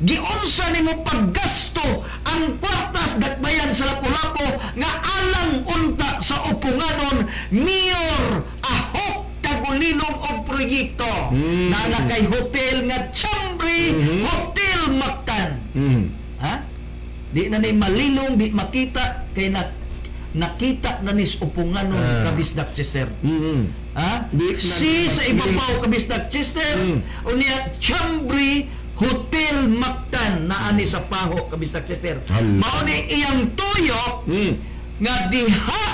giunsa nimo paggasto ang kwartas dakbayan sa Lapu-Lapu nga alang unta sa upunganon Mayor Ahok Tagulilong og proyekto na nakay hotel nga Chambri Hotel Mactan. Ha? Di na ni malilong, di makita kay nakita na nis upunganon kabisdak Chester. Ha? Si sa ibabaw kabisdak Chester unya Chambri Hotel Mactan na ani sa Paho kabisdak Chester. Mao ni iyang tuyo nga diha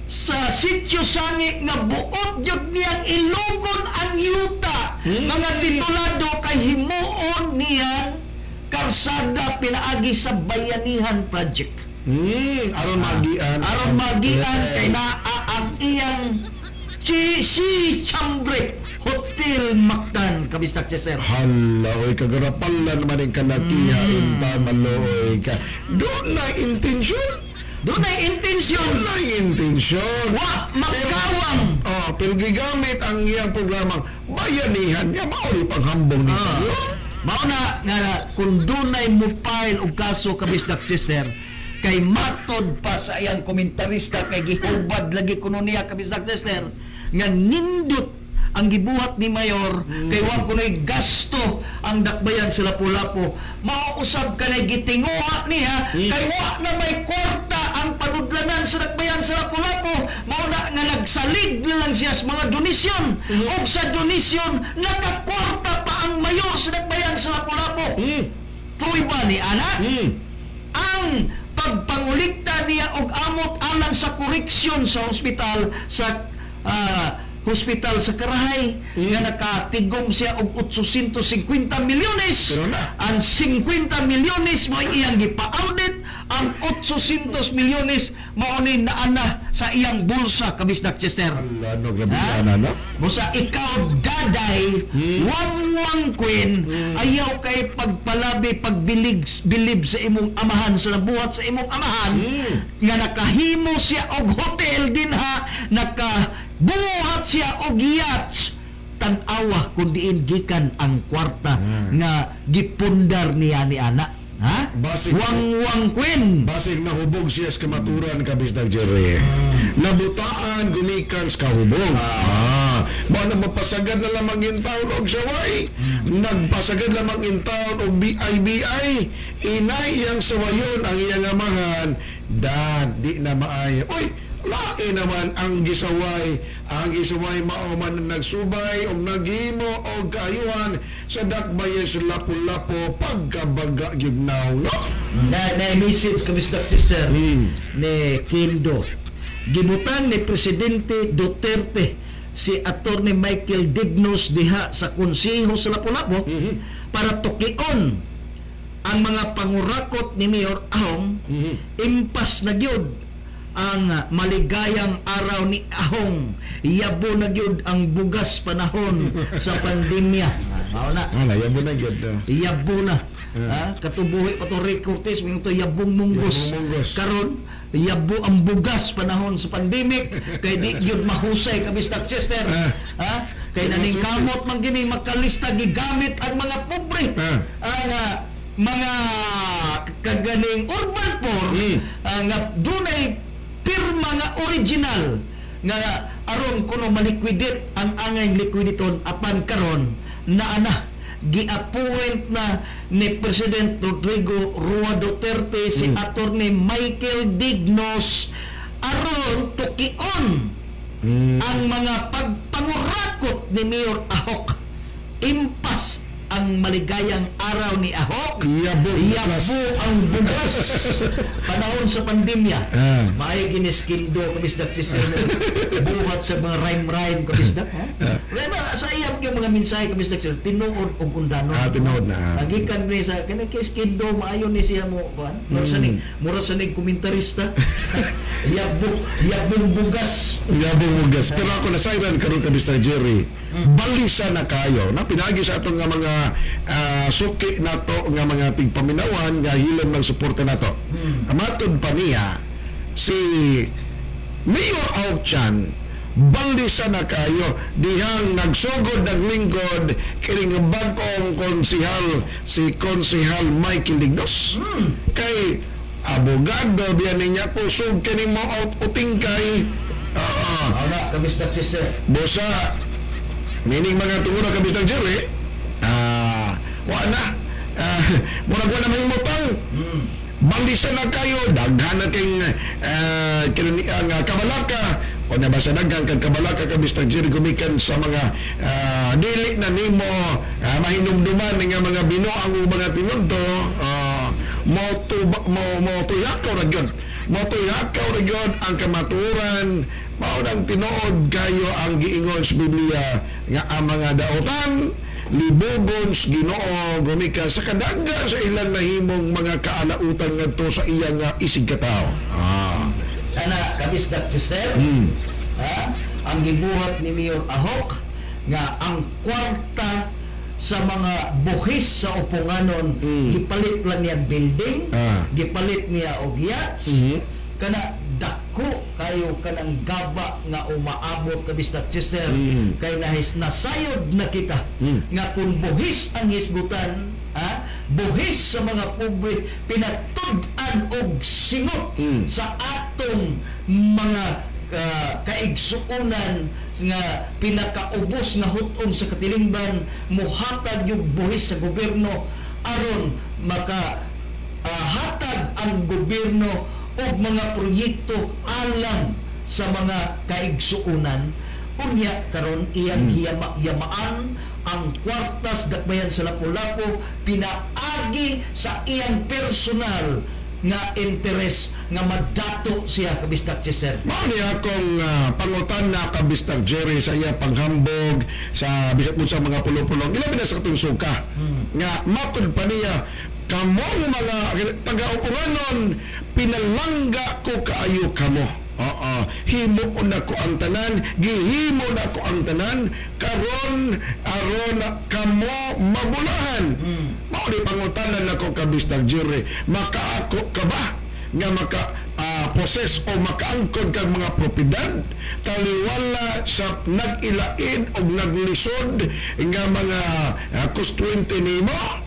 sa sitio sangi nga buot jud niyang ilugon ang yuta mga titulado kay himuon niyang karsada pinaagi sa Bayanihan Project. Aron magian kay naa ang iyang si Chambre Hotel Mactan kabisdak Chester. Hala, oy, kagarapalan naman yung kanakiya inta maloy ka. Doon na intensyon. Doon ay intensyon. Wa magkawang. Pero gigamit ang iyang programang bayanihan niya, mauli panghambong ni tayo. Mao na nga kung dunay mo file og kaso kabisdak Chester kay matod pa sa iyang komentarista kay gihubad lagi kuno niya kabisdak Chester nga nindot ang gibuhat ni Mayor kay wa kunoy gasto ang dakbayan sa Lapu-Lapu. Mauusab ka na gitinguha niya kay wa na may kwarta ang panudlanan sa dakbayan sa Lapu-Lapu. Mao na nga nagsalig na lang siya sa mga donisyon og sa donisyon nakakwarta pa ang Mayor sa dakbayan sa Lapu-Lapu. Pruiba ni ana ang pagpangulikta niya og amot alang sa koreksyon sa hospital sa hospital sa Karahay nga nakatigom siya og 850 milyones. Ang 50 milyones mo iyang gipa-audit, ang 800 milyones mao ni naana sa iyang bulsa kabisdak Chester. Ano grabihan no? Musa ikaw daday wang queen ayaw kay pagpalabi pagbilib sa imong amahan sa nabuhat sa imong amahan nga nakahimo siya og hotel dinha buhat siya og yachts tan-awa kung diin gikan ang kwarta nga gipundar niya ni ana. Ha? Wang queen. Basig nahubog siya sa kamaturan kabisdak Jerry. Nabutaan gumikan sa kahubog. Ba na mapasagad na lamang in taon og saway. Nagpasagad lamang in taon og BI. Inay iyang sawayon ang iyang amahan. Dad, di na maayo. Oy, lain naman ang gisaway mao man nagsubay og naghimo og kaayuhan sa dakbayan sa Lapu-Lapu pagkabaga gyud now no na message kabisdak Chester ni Kindo gibutan ni Presidente Duterte si Attorney Michael Dignos diha sa konseho sa Lapu-Lapu para tukion ang mga pangurakot ni Mayor Ahong impas na gyud ang maligayang araw ni Ahong. Yabo na gyud ang bugas panahon sa pandemya. Mao na. Yabo na gyud. Yabo na. Katubuhi pa to Cortez ming to yabong munggos. Karon yabo ang bugas panahon sa pandemic kay di gyud mahusay kabisdak Chester. Kay naning kamot man gini makalista gigamit ang mga pobre. Ang mga kaganing urban poor nga dunay pirma nga original nga aron kuno maliquidate ang angay liquiditon apan karon naana gi-appoint na ni President Rodrigo Roa Duterte si Attorney Michael Dignos aron tukion ang mga pagpangurakot ni Mayor Ahok. Impas ang maligayang araw ni Ahok. Yabo ang bugas. Panahon sa pandemya. Maay giniskindo kabisdak si Seno. Buhat sa mga rhyme kabisdak. Sa iyang yung mga mensahe kabisdak sir, tinuod og undano. Tinuod na. Nagikan ni sa kana kay skindo maayo ni siya mo kuan. Mura sa ning komentarista. Yabong bugas. Pero ako nasayran karon kabisdak Jerry. Balisa na kayo na pinagi sa atong nga mga suki nato nga mga tigpaminawan nga hilom ng suporta nato. Amatod pa niya si Mayor Auchan balisa na kayo dihang nagsugod naglingkod kining bagong konsihal si Konsihal Michael Lignos. Kay abogado biyan niya kusog kini mo uting kay Ala kabisdak sister. Bosa meaning mga tungura kabisdak Jerry. Wala murag wala mahimutang. Balisa na kayo daghan na kayong ang kabalaka o nabasa daghan kang kabalaka kabistak Jerry gumikan sa mga dili na nimo mahinumduman nga mga binuang o mga tinunto mo tuyakaw ra gyud ang kamaturan mao nang tinuod kayo ang giingon sa Biblia nga ang mga daotan libogon sa Ginoo gumikan sa kadaga sa ilang nahimong mga kaalautan ngadto sa iyang isig katao. Ana kabisdak sister. Ang gibuhat ni Mayor Ahok nga ang kwarta sa mga buhis sa upunganon gipalit lang niya building, gipalit niya og yachts, kana dako kayo kanang gaba nga umaabot kabisdak sister. Kay nasayod na kita nga kung buhis ang hisgutan, buhis sa mga pobre pinatud-an og singot sa atong mga kaigsuunan nga pinakaubos nga huton sa katilingban, muhatag yung buhis sa gobyerno aron maka hatag ang gobyerno og mga proyekto alang sa mga kaigsuunan. Unya karon iyang yamaan ang kwartas dakbayan sa Lapu-Lapu pinaagi sa iyang personal nga interes nga madato siya kabistak sister. Mao ni akong pangutan na kabistak Jerry sa iya panghambog sa bisag mo sa mga pulo-pulong ilabi na sa atong suka nga matod pa niya kamong mga taga-upunganon pinalangga ko kaayo kamo. Himo na ko ang tanan, gihimo na ko ang tanan karon aron kamo mabulahan. Mao di pangutanan nako kabistak Jerry, makaako ka ba nga maka poses o makaangkod kag mga propiedad taliwala sa nag-ilaid o naglisod nga mga kustuwente nimo?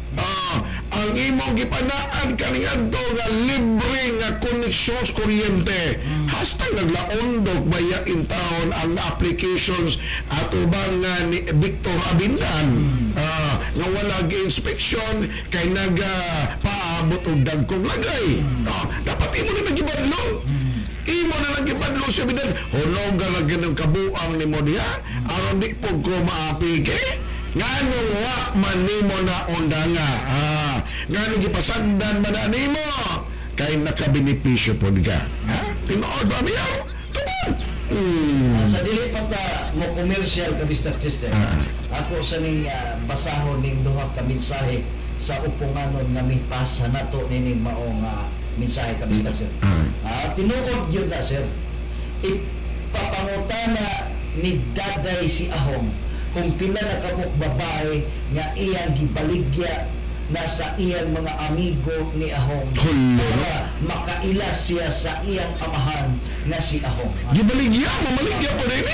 Ang imong gipanaan kaning adto nga libre nga koneksyon sa kuryente. Hastang naglaondog baya in town ang applications at ubang ni Victor Abindan nga wala gi-inspection kay paabot og dagkong lagay. Dapat imo na nagibadlong. Imo na lang gibadlong siya bidan. Hunog lang ganang kabuang ni mo diha aron di po ko maapige. Nganong wa man nimo na undanga. Nganong gipasagdan man nimo kay nakabenepisyo pod ka. Tinuod ba miyaw? Tubod. Sa dili pa ta mo commercial kabistak sister. Ako sa ning basahon ning duha ka mensahe sa upunganon nga mipasa nato nining maong mensahe kabistak sir. Tinuod yun na sir. Ipapangutana ni Daday si Ahong kung pila na kamok babae nga iyang gibaligya na sa iyang mga amigo ni Ahong para makailas siya sa iyang amahan na si Ahong. Gibaligya, mamaligya po rin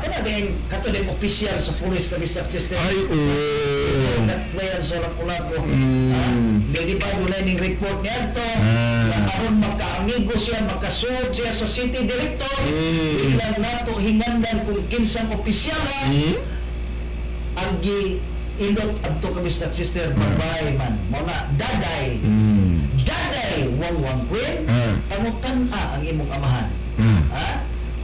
Kana din, kato din opisyal sa pulis kabistak sister. Ay, Katlayan sa Lapu-Lapu. Di ba doon ning report niya ito? Aron makaamigo siya, makasuod siya sa city director. Bilang nato hingandan kung kinsang opisyal ang ilot adto kabistak sister babae man mo na daday wang queen pangutan ang imong amahan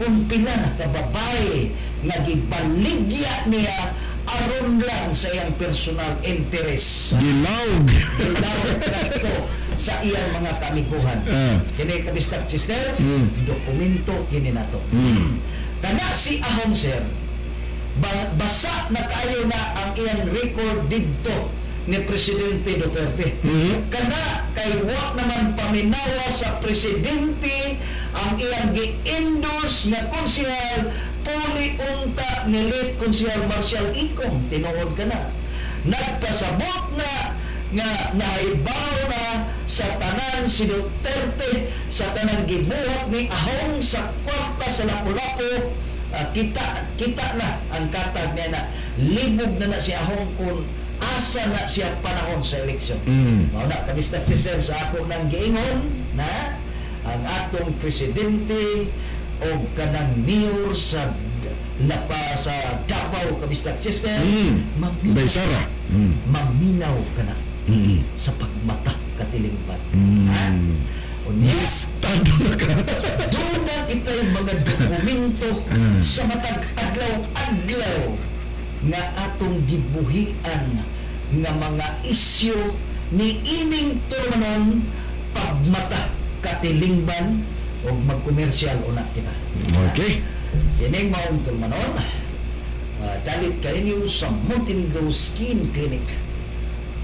atong pila ka babae nga gibaligya niya aron lang sa iyang personal interest. Gilawg. Gilawg kadto sa iyang mga kamiguhan. Kini kabistag sister, dokumento kini nato. Kana si Ahong sir, basa na kayo na ang iyang record didto ni Presidente Duterte. Kana kay wa naman paminawa sa presidente ang iyang gi-endorse nga konsehal puli unta ni late konsehal Marcial Icong. Tinuod ka na. Nagpasabot na nga naibaw na sa tanan si Duterte, sa tanan gibuhat ni Ahong sa kwarta sa Lapu-Lapu. Kita na ang katag niya na libog na si Ahong kung asa na siya panahon sa eleksyon. Mao na kabistak sister sa ako nang giingon na ang atong presidente o kanang mayor sa sa Davao kabistak sister maminaw ka na sa pagmata katilingban. Estado na ka. Doon na kita yung mga dokumento sa matag adlaw-adlaw nga atong gibuhian nga mga isyu ni ining turmanon pagmata katilingban o magkomersyal una kita. Okay. Ining maong turmanon dalit kaninyo sa Montenegro Skin Clinic,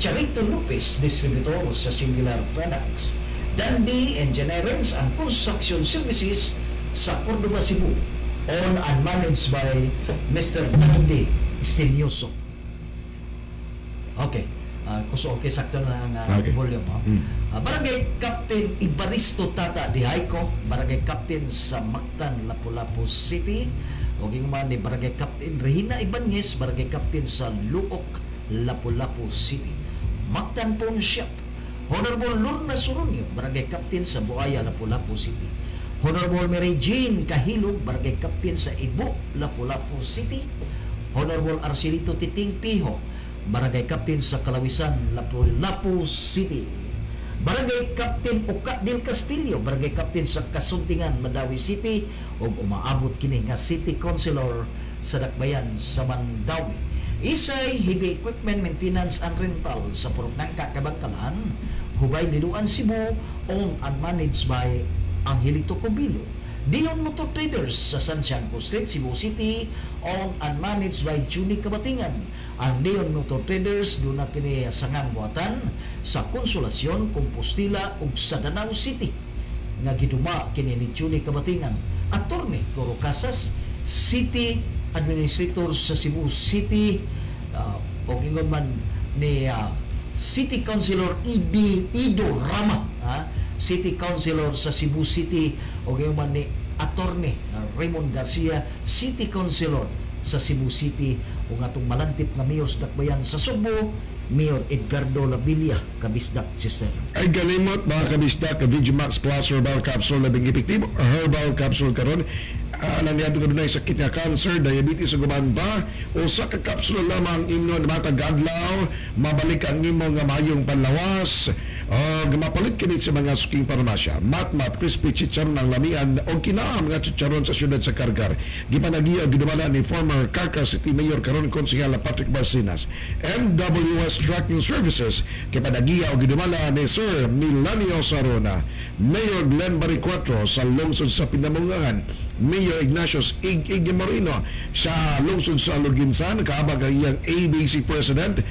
Charito Lopez, distributor sa Singular Products, Dundee Engineering and Construction Services sa Cordoba, Cebu, owned and managed by Mr. Dundee Estinioso. Okay. Okay, sakto na ang volume. Barangay Captain Ibaristo Tata di Hayco, Barangay Captain sa Mactan, Lapu-Lapu City, o man ni Barangay Captain Regina Ibanez, Barangay Captain sa Luok, Lapu-Lapu City. Mactan Pawn Shop, Honorable Lorna Soronio, Barangay Captain sa Buaya, Lapu-Lapu City. Honorable Mary Jane Kahilog, Barangay Captain sa Ibo, Lapu-Lapu City. Honorable Arcelito Titing Piho, Barangay Captain sa Kalawisan, Lapu-Lapu City. Barangay Captain Uka del Castillo, Barangay Captain sa Kasuntingan, Mandawi City, o umaabot kini nga City Councilor sa Dakbayan sa Mandawi. Isay Heavy Equipment Maintenance and Rental sa Puroknangka, Kabangkalan, Hubay Liluan, Cebu, owned and managed by Angelito Cobilo. Dion Motor Traders sa San Siangco Street, Cebu City, owned and managed by Juni Kabatingan. Ang Dion Motor Traders doon na kini sangang buhatan sa Konsolasyon, Compostela ug sa Danau City. Nga giduma kini ni Juni Kabatingan. Attorney Coro Casas, City Administrator sa Cebu City, o ingon man ni City Councilor Ido Rama, City Councilor sa Cebu City, o man ni Attorney Raymond Garcia, City Councilor sa Cebu City, o nga itong malantip na mayor sa Dakbayan sa Subo, Mayor Edgardo Labilla, kabisdak sister. Ay galimot mga kabisdak, Vigimax Plus Herbal Capsule, labing epektibo herbal capsule karon. Alam niya doon na sakit nga cancer, diabetes o guman ba, o sa kakapsula lamang imno na matag adlaw, mabalik ang imo nga mayong panlawas, mapalit kinit sa mga suking parmasya, matmat, crispy chicharon ng lamian, o kinaam nga chicharon sa syudad sa Karkar. Gipanagiya gidumala ni former Carcar City Mayor karon Konsehal Patrick Barcinas. MWS Tracking Services, kipanagiya o gidumala ni Sir Milanio Sarona, Mayor Glenn Baricuatro sa lungsod sa Pinamungahan, Mayor Ignatius Ig Marino sa lungsod sa Luginsan, kaabag ang iyang ABC President,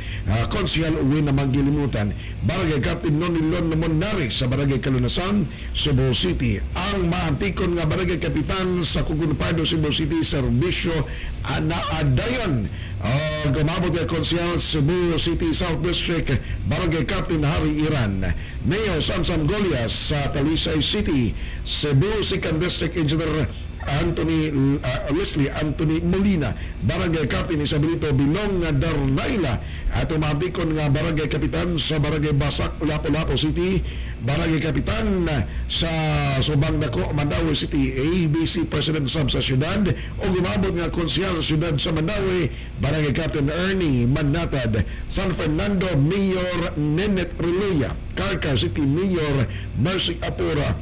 Konsehal Uwi na Manggilimutan, Barangay Captain Nonilon Monari sa Barangay Kalunasan, Cebu City. Ang maantikon nga Barangay Kapitan sa Cugunpardo, Cebu City, Servisyo Anaadayon. Gumabot ng Konsehal Cebu City South District, Barangay Captain Harry Iran, Mayor Samsam Golias sa Talisay City, Cebu 2nd District Engineer Leslie Anthony Molina, Barangay Captain Isabelito Bilong Darnaila, at umabikon nga Barangay Kapitan sa Barangay Basak, Lapu-Lapu City, Barangay Kapitan sa Subang Dako, Mandawi City, ABC President Sub sa syudad, o gumabot nga Konsehal sa syudad sa Mandawi, Barangay Captain Ernie Manatad, San Fernando Mayor Nenet Reluya, Carcar City Mayor Mercy Apura,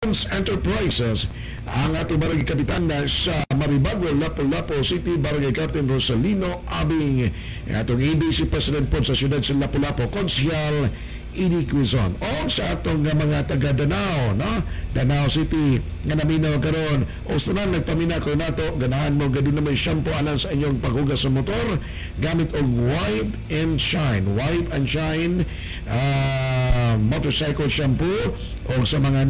Enterprises ang ato barangay kapitan na sa Maribago, Lapu-Lapu City, barangay Captain Rosalino Abing, atong ABC President po sa siyudad sa Lapu-Lapu, Konsyal Ini Quezon. O sa atong mga taga Danao, no? Danao City nga naminaw karon o sunan nagpamina ko nato ganahan mo gadun na may shampoo alang sa inyong paghugas sa motor gamit og Wipe and Shine motorcycle shampoo o sa mga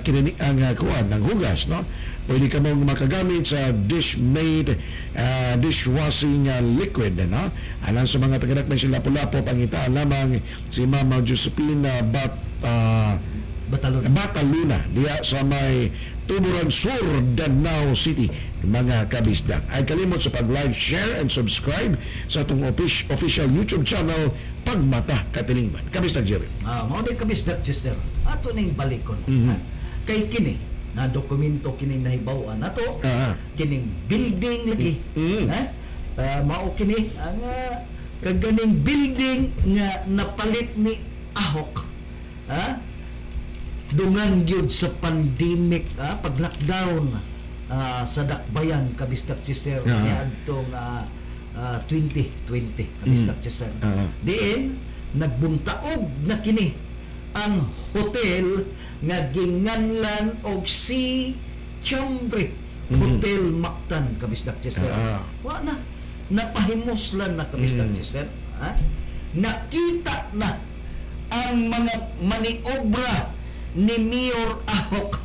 kininiang kuan ng hugas, no? Pwede ka mong makagamit sa Dishmade dishwashing liquid, no? Alang sa mga tagadak ng sila Lapu-Lapu, pangitaan lamang si Mama Josephine Bataluna diya sa may Tuburan Sur, Danao City, mga kabisdak. Ay kalimot sa pag-like, share, and subscribe sa itong official YouTube channel Pagmata Katilingban. Kabisdak, Jerry. Mao ni kabisdak, sister. Ato ning balikon. Kay kini na dokumento kining nahibaw-an nato. Kining building lagi. Mao kini ang kaganing building nga napalit ni Ahok. Dungan gyud sa pandemic, pag-lockdown sa Dakbayan, kabistak sister, niadtong 2020, kabistak sister. Diin nagbuntaog na kini ang hotel nga ginganlan og si Chambre Hotel Mactan, kabistak sister. Wa na napahimoslan na, kabistak sister. Nakita na ang mga maniobra ni Mayor Ahok,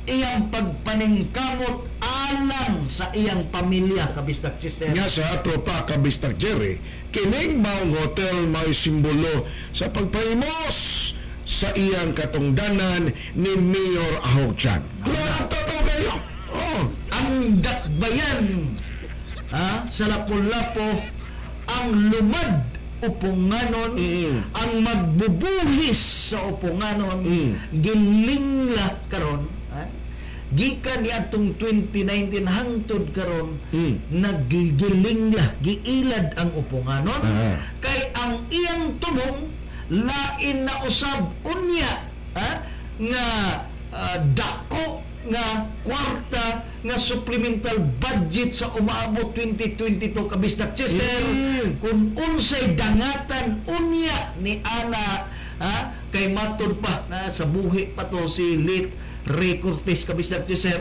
iyang pagpaningkamot alang sa iyang pamilya, kabistak sister. Nga sa ato pa, kabistak Jerry, kining maong hotel may simbolo sa pagpahimos sa iyang katungdanan ni Mayor Ahok Chan. Klaro totoo kayo. Ang Dakbayan sa Lapu-Lapu, ang lumad upunganon, ang magbubuhis sa upunganon, gilingla karon, gikan ni atong 2019 hangtod karon, naggilingla, giilad ang upunganon, kay ang iyang tumong lain na usab unya, nga dako nga kwarta nga supplemental budget sa umaabot 2022, kabisdak sister. Kung unsay dangatan unya ni ana, kay matod pa na sa buhi pa to si late Ray Cortez, kabisdak sister,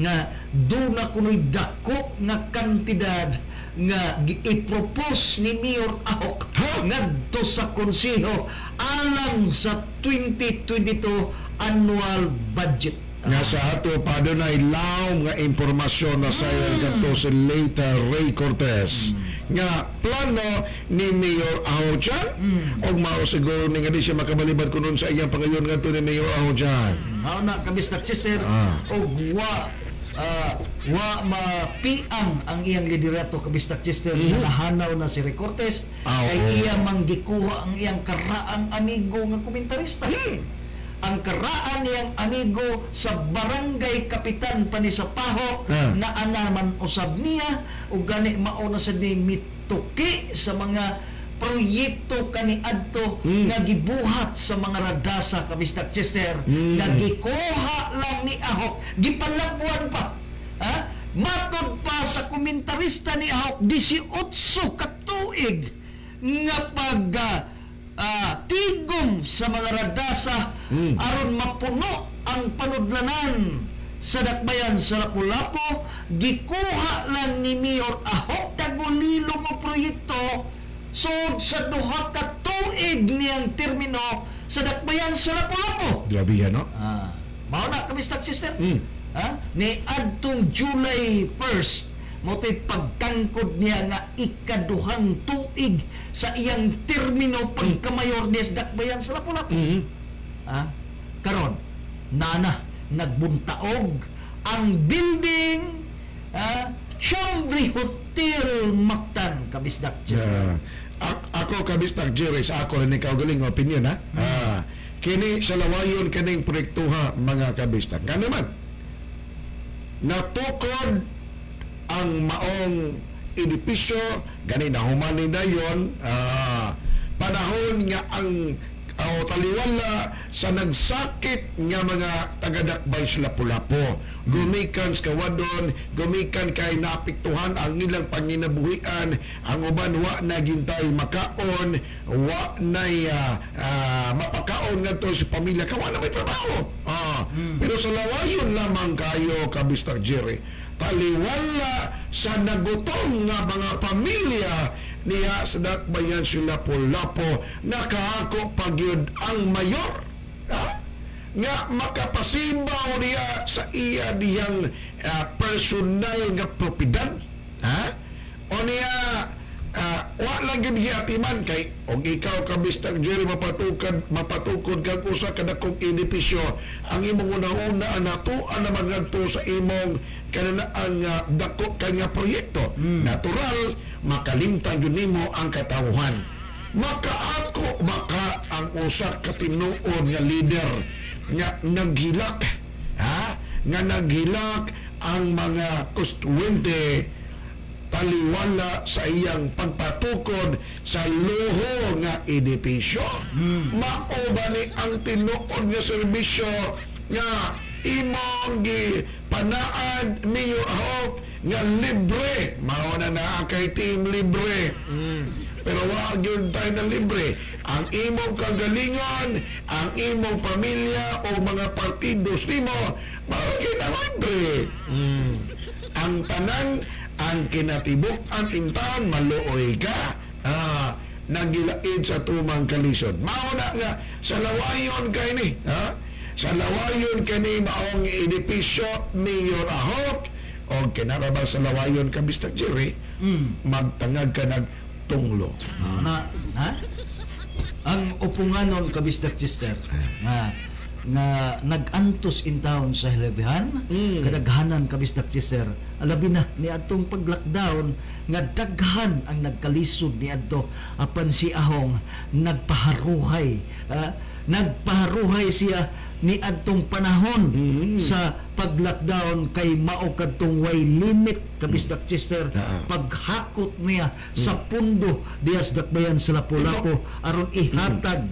nga doon na kuno'y dako nga kantidad nga i-propose ni Mayor Ahok ngadto sa konseho alang sa 2022 annual budget. Nga sa ato pa doon ay laom nga impormasyon na sa ilang kanto si late Ray Cortez nga plano ni Mayor Ahok Chan o mao siguro ni nga di siya makabalibad kunon sa iyang pangayon nga ni Mayor Ahok Chan. Mao na, kabistak sister, o wa mapiang ang iyang liderato, kabistak sister, nahanaw na si Ray Cortez kay iya manggikuha ang iyang karaang amigo nga komentarista. Ang karaan niyang amigo sa barangay kapitan pa ni Sapaho na anaman usab niya o gani mauna sa di mituki sa mga proyekto kaniadto nga gibuhat sa mga radasa, kabistak sister, nga gikuha lang ni Ahok, gipalabuan pa. Matod pa sa komentarista ni Ahok 18 ka tuig nga pag tigom sa mga radasa aron mapuno ang panudlanan sa Dakbayan sa Lapu-Lapu, gikuha lang ni Mayor Ahok tagulilong o proyekto sud sa duha ka tuig niyang termino sa Dakbayan sa Lapu-Lapu. Grabe yan, no? Mao na, kabistak sister. Ni adtong July 1st mo'y pagkangkod niya nga ikaduhang tuig sa iyang termino pagkamayor ni Dakbayan sa Lapu-Lapu. Karon, nagbuntaog ang building Chambre Hotel Mactan, kabisdak Jerry. Ako, kabisdak Jerry, sa ako rin ikaw galing opinion, kini sa lawayon kaning proyektuha, mga kabisdak. Nga naman, natukod ang maong edipisyo, gani na humani na yun, panahon nga ang o taliwala sa nagsakit nga mga taga-dakbay sa Lapu-Lapu. Gumikan sa kawadon, gumikan kay naapektuhan ang ilang panginabuhian, ang uban wa na gintay makaon, wa na mapakaon nga to sa pamilya, kawa na may trabaho. Pero sa lawayon lamang kayo, Kabistak Jerry, taliwala sa nagutom nga mga pamilya niya sa dakbayan sa Lapu-Lapu, nakaako pagyud ang mayor nga makapasibaw niya sa iya diyang personal nga propiedad, o niya wa lang gyud giatiman kay og ikaw, Kabistak Jerry, mapatukod kag usa ka dakong edipisyo, ang imong una-una natuan naman ngadto sa imong kanana ang dako kay nga proyekto. Natural makalimtan yun nimo ang katawhan. Maka ang usa ka tinuod nga leader nga naghilak, nga naghilak ang mga konstituente taliwala sa iyang pagpatukod sa luho nga edipisyo. Mao ba ni ang tinuod nga serbisyo nga imong gipanaan niyo ahok nga libre? Mao na kay team libre. Pero wa gyud tayo na libre. Ang imong kagalingon, ang imong pamilya o mga partidos nimo, mao gyud na libre. Ang tanan, ang kinatibok ang intaan, maluoy ka, nagilaid sa tumang kalisod. Mao na nga sa lawayon kay ni, sa lawayon kay ni maong edipisyo Mayor Ahok, o kinarabal sa lawayon, Kabistak Jerry, magtangag ka nagtunglo. Ang upunganon, Kabistak Sister, nga nag-antos in town sa hilabihan, kadaghanan, Kabistak Sister, alabi na ni atong pag-lockdown nga daghan ang nagkalisod ni adto apan si Ahong nagpaharuhay siya ni adtong panahon sa pag-lockdown kay mao kadtong way limit, Kabistak Sister, paghakot niya sa pundo dias dakbayan sa Lapu-Lapu aron ihatag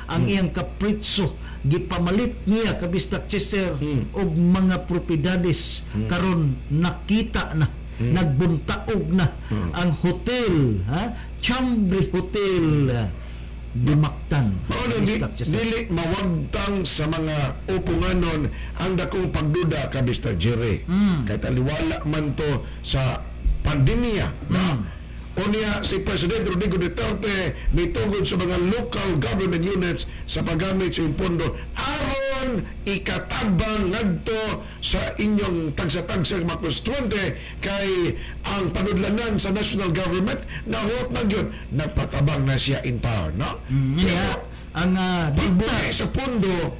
ang iyang kapritso, gipamalit niya, Kabistak Sister, og mga propiedades. Karon nakita na, nagbuntaog na ang hotel, Chambri Hotel Dimaktan. Dili mawagtang sa mga upunganon ang dakong pagduda, Kabistak Jerry. Kay taliwala man to sa pandemya. O niya si Presidente Rodrigo Duterte nitugod sa mga local government units sa paggamit sa pondo aron ikatabang ngadto sa inyong tagsa-tagsang mga konstituente kay ang panudlanan sa national government nahot na yun, nagpatabang na siya in power, no? Kaya ang pagbunay sa pondo,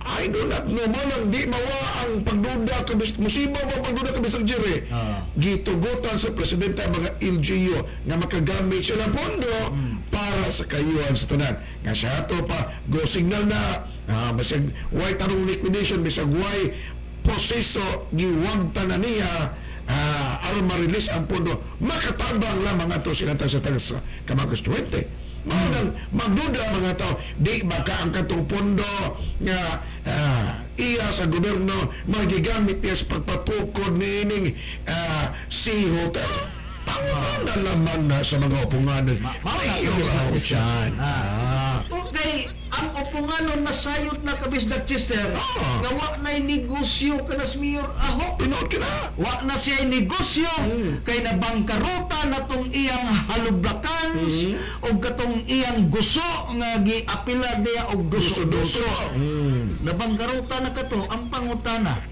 I do not know man di mawa ang pagduda, musiba ba pagduda, Kabistak Jerry? Gitugutan sa presidente ang mga LGU nga makagamit siya ng pondo para sa kayuhan sa tanan. Nga siya ito pa, go signal na basag way tarong liquidation, basag way proseso giwagta na niya aron ma-release ang pondo, makatabang lamang ato silang tagsa-tagsa ka mga konstituente. Magduda mga tao, di baka ang katong pondo nga iya sa gobyerno magigamit niya sa pagpatukod ni ining Sea Hotel. Pangunan na lamang na sa mga upunganan. Okay, ang upunganon nasayot na, Kabistak Sister, nga wa na'y negosyo kanas Mayor Ahok. Tinood ka na. Wa na siya negosyo kay nabangkaruta na tong iyang halublakans o katong iyang guso nga giapila niya og duso-duso. Nabangkaruta na kato. Ang pangutana,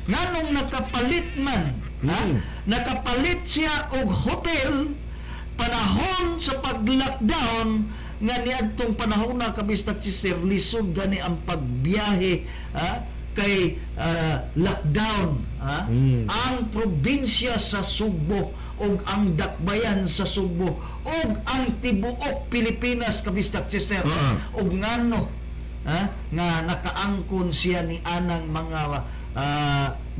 nganong nakapalit man, nakapalit siya og hotel panahon sa pag-lockdown nga niadtong panahon na, Kabistak Sister, lisod gani ang pagbiyahe kay lockdown. Ang probinsya sa Sugbo og ang dakbayan sa Sugbo og ang tibuok Pilipinas, Kabistak Sister, og ngano nga nakaangkon siya ni anang mga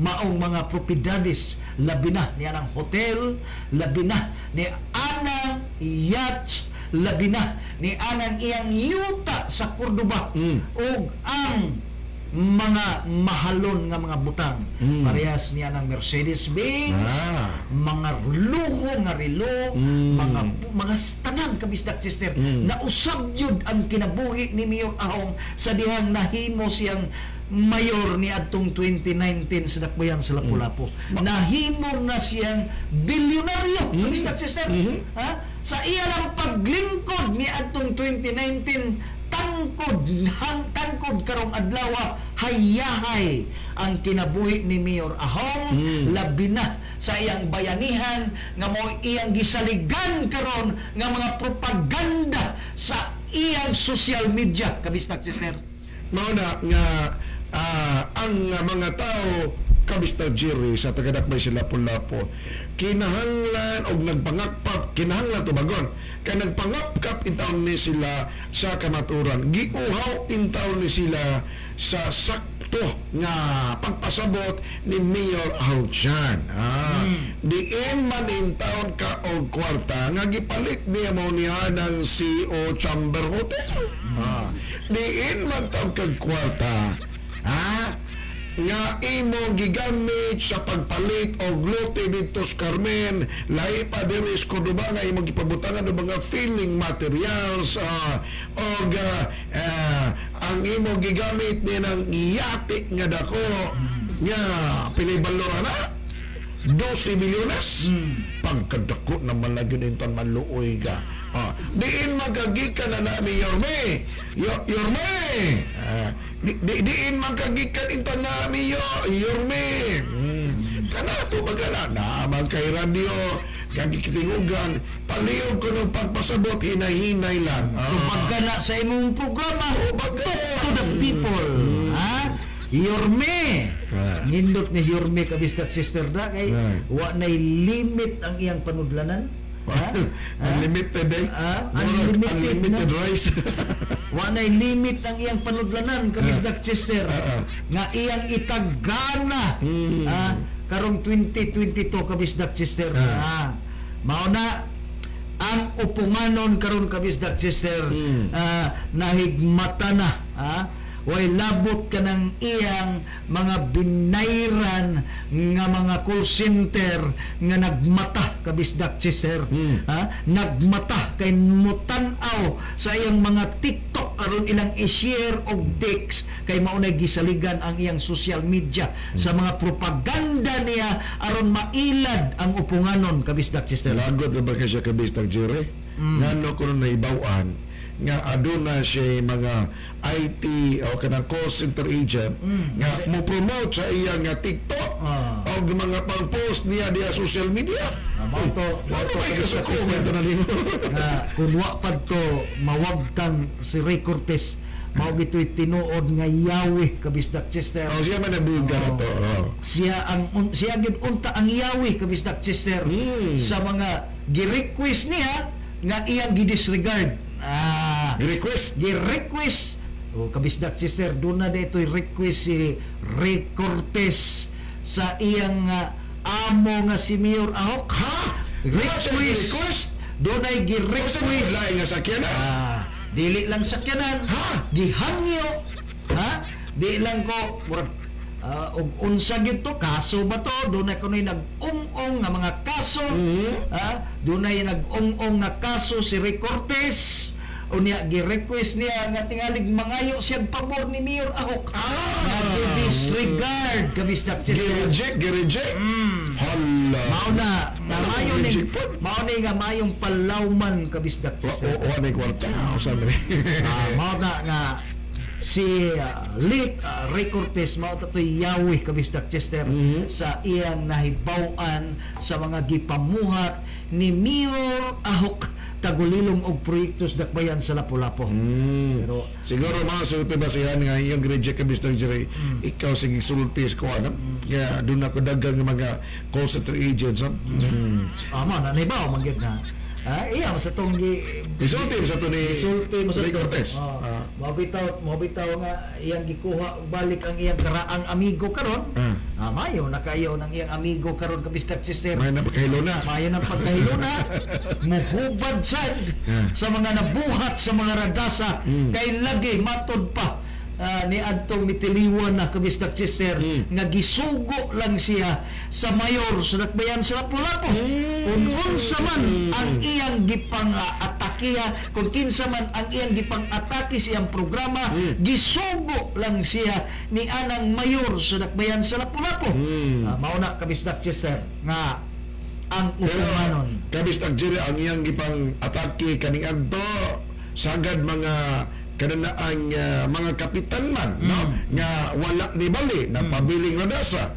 maong mga propiedades, labi na ni anang hotel, labi na ni anang yacht, labi na ni anang iyang yuta sa Cordoba ug ang mga mahalon nga mga butang. Parehas niya ng Mercedes-Benz, mga luho nga relo, mga tanan kabisdak sister. Nausab yun ang kinabuhi ni Mayor Ahong sa dihang nahimo siyang mayor ni atong 2019 sa Dakbayan sa Lapu-Lapu. Nahimo na siyang bilyonaryo kabisdak sister. Sa iya lang paglingkod ni atong 2019 tangkod karong adlaw hayahay ang kinabuhi ni Mayor Ahong, labi na sa iyang bayanihan nga mo iyang gisaligan karon nga mga propaganda sa iyang social media kabistak sister. Mao na nga ang mga tao kabistar Jerry sa tagadakbay sila Lapu-Lapu kinahanglan og nagpangakpap kinahanglan tubagon kay nagpangapkap intawon ni sila sa kamaturan giuhaw intawon ni sila sa sakto nga pagpasabot ni Mayor Ahong. Diin man intawon ka og kwarta nga gipalit niya mo niya ng CEO Chamber Hotel. Diin man taw kag kwarta nga imo gigamit sa pagpalit og lote dito sa Carmen, lahi pa diri sa Cordoba nga imo gipabutangan og mga filling materials og ang imo gigamit din ng yate nga dako nga pinibalo na 12 milyones pagkadako naman na yun inton maluoy ka. Diin magagikan na namin Yorme diin magagikan inton namin Yorme kanato magala na kay radio kagikitingugan palihog ko ng pagpasabot hinay-hinay lang Pagkana sa imong programa talk to the people. Yorme nindot ni Yorme kabistak sister da kay wa nay limit ang iyang panudlanan. Unlimited unlimited rice. Wa nay limit ang iyang panudlanan kabisdak sister nga iyang itagana karong 2022 kabisdak sister. Mao na ang upunganon karon kabisdak sister nahigmata na way labot ka ng iyang mga binayran nga mga call center nga nagmata kabisdak sister. Nagmata kay mutanaw sa iyang mga TikTok aron ilang i-share og text kay maunay gisaligan ang iyang social media sa mga propaganda niya aron mailad ang upunganon kabisdak sister. Lagot ba ka siya kabistak Jerry? Ngano ko na ibawan nga aduna siya mga IT o kanang call center agent nga mo promote sa iya nga TikTok o mga pang-post niya diya social media. Mauto may kasukuman ito na limo. Kung wa pa to mawagtang si Ray Cortez mao gito'y tinuod nga yawi kabisdak sister. Siya man nabulgar to. Siya gid unta ang yawi kabisdak sister sa mga gi-request niya nga iyang gi-disregard. Gi-request kabisdak sister doon na dito'y request si Ray Cortez sa iyang amo nga si Mayor Ahong. Request doon ay gi-request lain nga sakyan dili lang sakyanan gihangyo di lang ko murag og unsa gyud to kaso ba to doon ay kunoy nag-ung-ung nga mga kaso doon ay nag-ung-ung nga kaso si Ray Cortez unya gi-request niya nga tingalig mangayo siya pabor ni Mayor Ahong disregard kabisdak gi-reject hala mao na nga mayong palawman kabisdak sister o may kwarta sabi mao na nga si late Ray Cortez mao tatoy yawi kabisdak sister sa iyang nahibaw-an sa mga gipamuhat ni Mayor Ahong tagulilong og proyektos dakbayan sa Lapu-Lapu. Pero siguro mga sulti ba siya nga iyong reject ka Mr. Jerry ikaw sige sultis ko kaya doon ako dagang mga call center agents ama na nahibaw magyud na iya sa tong isulti sa to ni Ray Cortez Mabitaw nga iyang gikuha balik ang iyang karaang amigo karon. Mayo na kayo ng iyang amigo karon kabistak sister. May napakahilo na. Mayo na pagkahilo na. Muhubad sad sa mga nabuhat sa mga ragasa kay lagi matod pa ni adtong mitiliwan na kabistak sister nga gisugo lang siya sa mayor sa Dakbayan sa Lapu-Lapu. Kung unsa man ang iyang gipang atakiya, kung kinsa man ang iyang gipang atake sa iyang programa, gisugo lang siya ni anang mayor sa Dakbayan sa Lapu-Lapu. Mao na kabistak sister nga ang ukumanon. Kabistak Jerry ang iyang gipang atake kaning adto sagad mga kanana ang mga kapitan man no nga wala ni bali na pabiling radasa.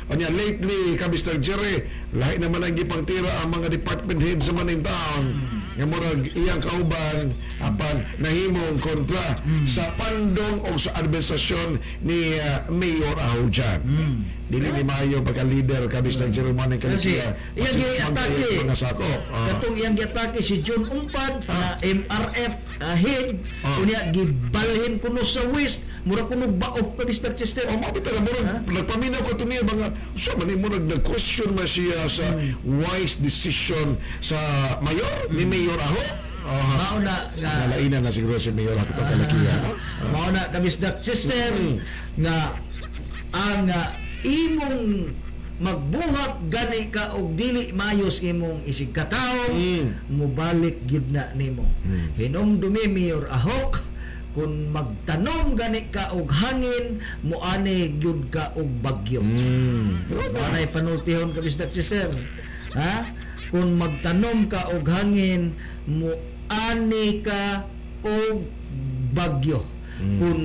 Anya lately kabistar Jerry lahi naman ang gipangtira ang mga department head sa maning town nga murag iyang kauban apan nahimong kontra sa pandong o sa administrasyon ni Mayor Ahujan. Dili ni Mayo pagka-leader kabistar Jerry man ang kaniya iyang giatake mga sakop. Katong iyang giatake si John Umpad na MRF head kunya gibalhin kuno sa West mura kuno baok kabistak sister. O mabita na murag nagpaminaw ko to niya mga so man murag nag-question man siya sa wise decision sa mayor ni Mayor Aho. Mao na nga Nalainan na siguro si Mayor Aho itong kalakihan. mao na kabistak sister nga ang imong magbuhat gani ka og dili mayos imong isig katawo mubalik gid na nimo. Hinumdumi Mayor Ahok kung magtanom gani ka og hangin muani gyud ka og bagyo. Anay panultihon kabistak sister. Kung magtanom ka og hangin muani ka og bagyo. Kung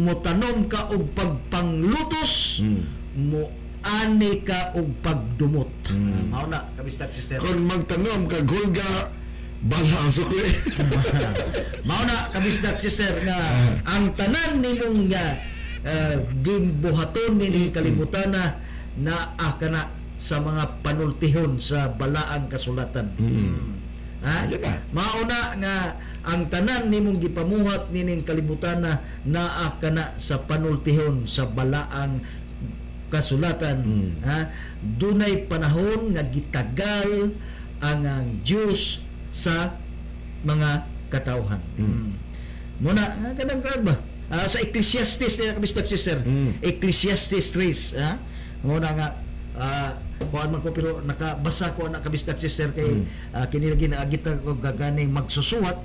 motanom ka og pagpanglutos muani ka og pagdumot. Mao na kabistak sister. Kung magtanom ka gulga bala ang sukli. Mao na kabisdak sister nga ang tanan nimong gimbuhaton nining kalibutan na kana sa mga panultihon sa balaang kasulatan. Mao na nga ang tanan nimong gipamuhat nining kalibutan na kana sa panultihon sa balaang kasulatan. Dunay panahon nga gitagal ang Diyos sa mga katawhan. Muna, kanang ba? Sa Ecclesiastes na kabistak sister. Ecclesiastes 3. Muna nga, kuhaan man ko pero nakabasa ko na kabistak sister kay kinilagi na agita ko gaganing magsusuwat.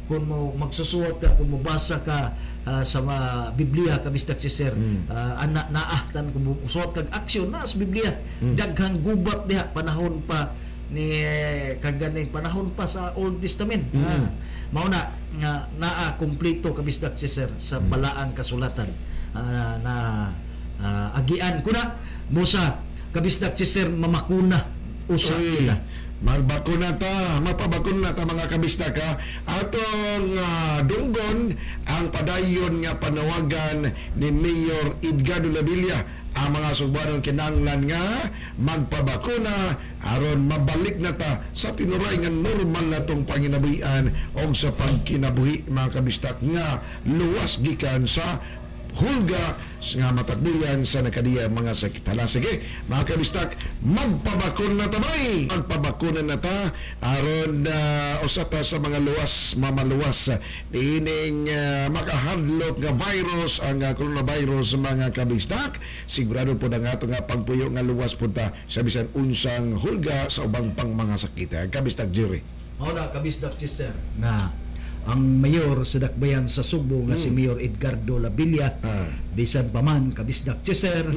Kung mo magsusuwat ka, kung mo basa ka sa mga Biblia kabistak sister, naahtan kung mo suwat kag aksyon na sa Biblia, daghang gubat diha panahon pa ni kaganing panahon pa sa Old Testament. Mao na nga naa kumpleto kabisdak sister sa balaang kasulatan na agian kuna musa kabisdak sister mamakuna usa kita. Magbakuna ta, mapabakuna ta mga kabistaka atong dunggon ang padayon nga panawagan ni Mayor Edgardo Labilla ang mga sugbanon kinahanglan nga magpabakuna aron mabalik na ta sa tinuray nga normal na tong panginabuhian o sa pagkinabuhi mga kabistak nga luwas gikan sa hulga nga matakbuyan sa nakadiya mga sakit. Sige, mga kabistak, magpabakuna na tabay. Magpabakuna na ta aron usata sa mga luwas, mamaluwas ining makahadlok nga virus, ang coronavirus mga kabistak. Sigurado po na nga ito nga pagpuyo nga luwas po ta sa bisan unsang hulga sa ubang pang mga sakit. Kabistak Jerry. Muna kabistak sister na ang mayor sa Dakbayan sa Subo nga si Mayor Edgardo Labilla bisan pa man kabisdak sister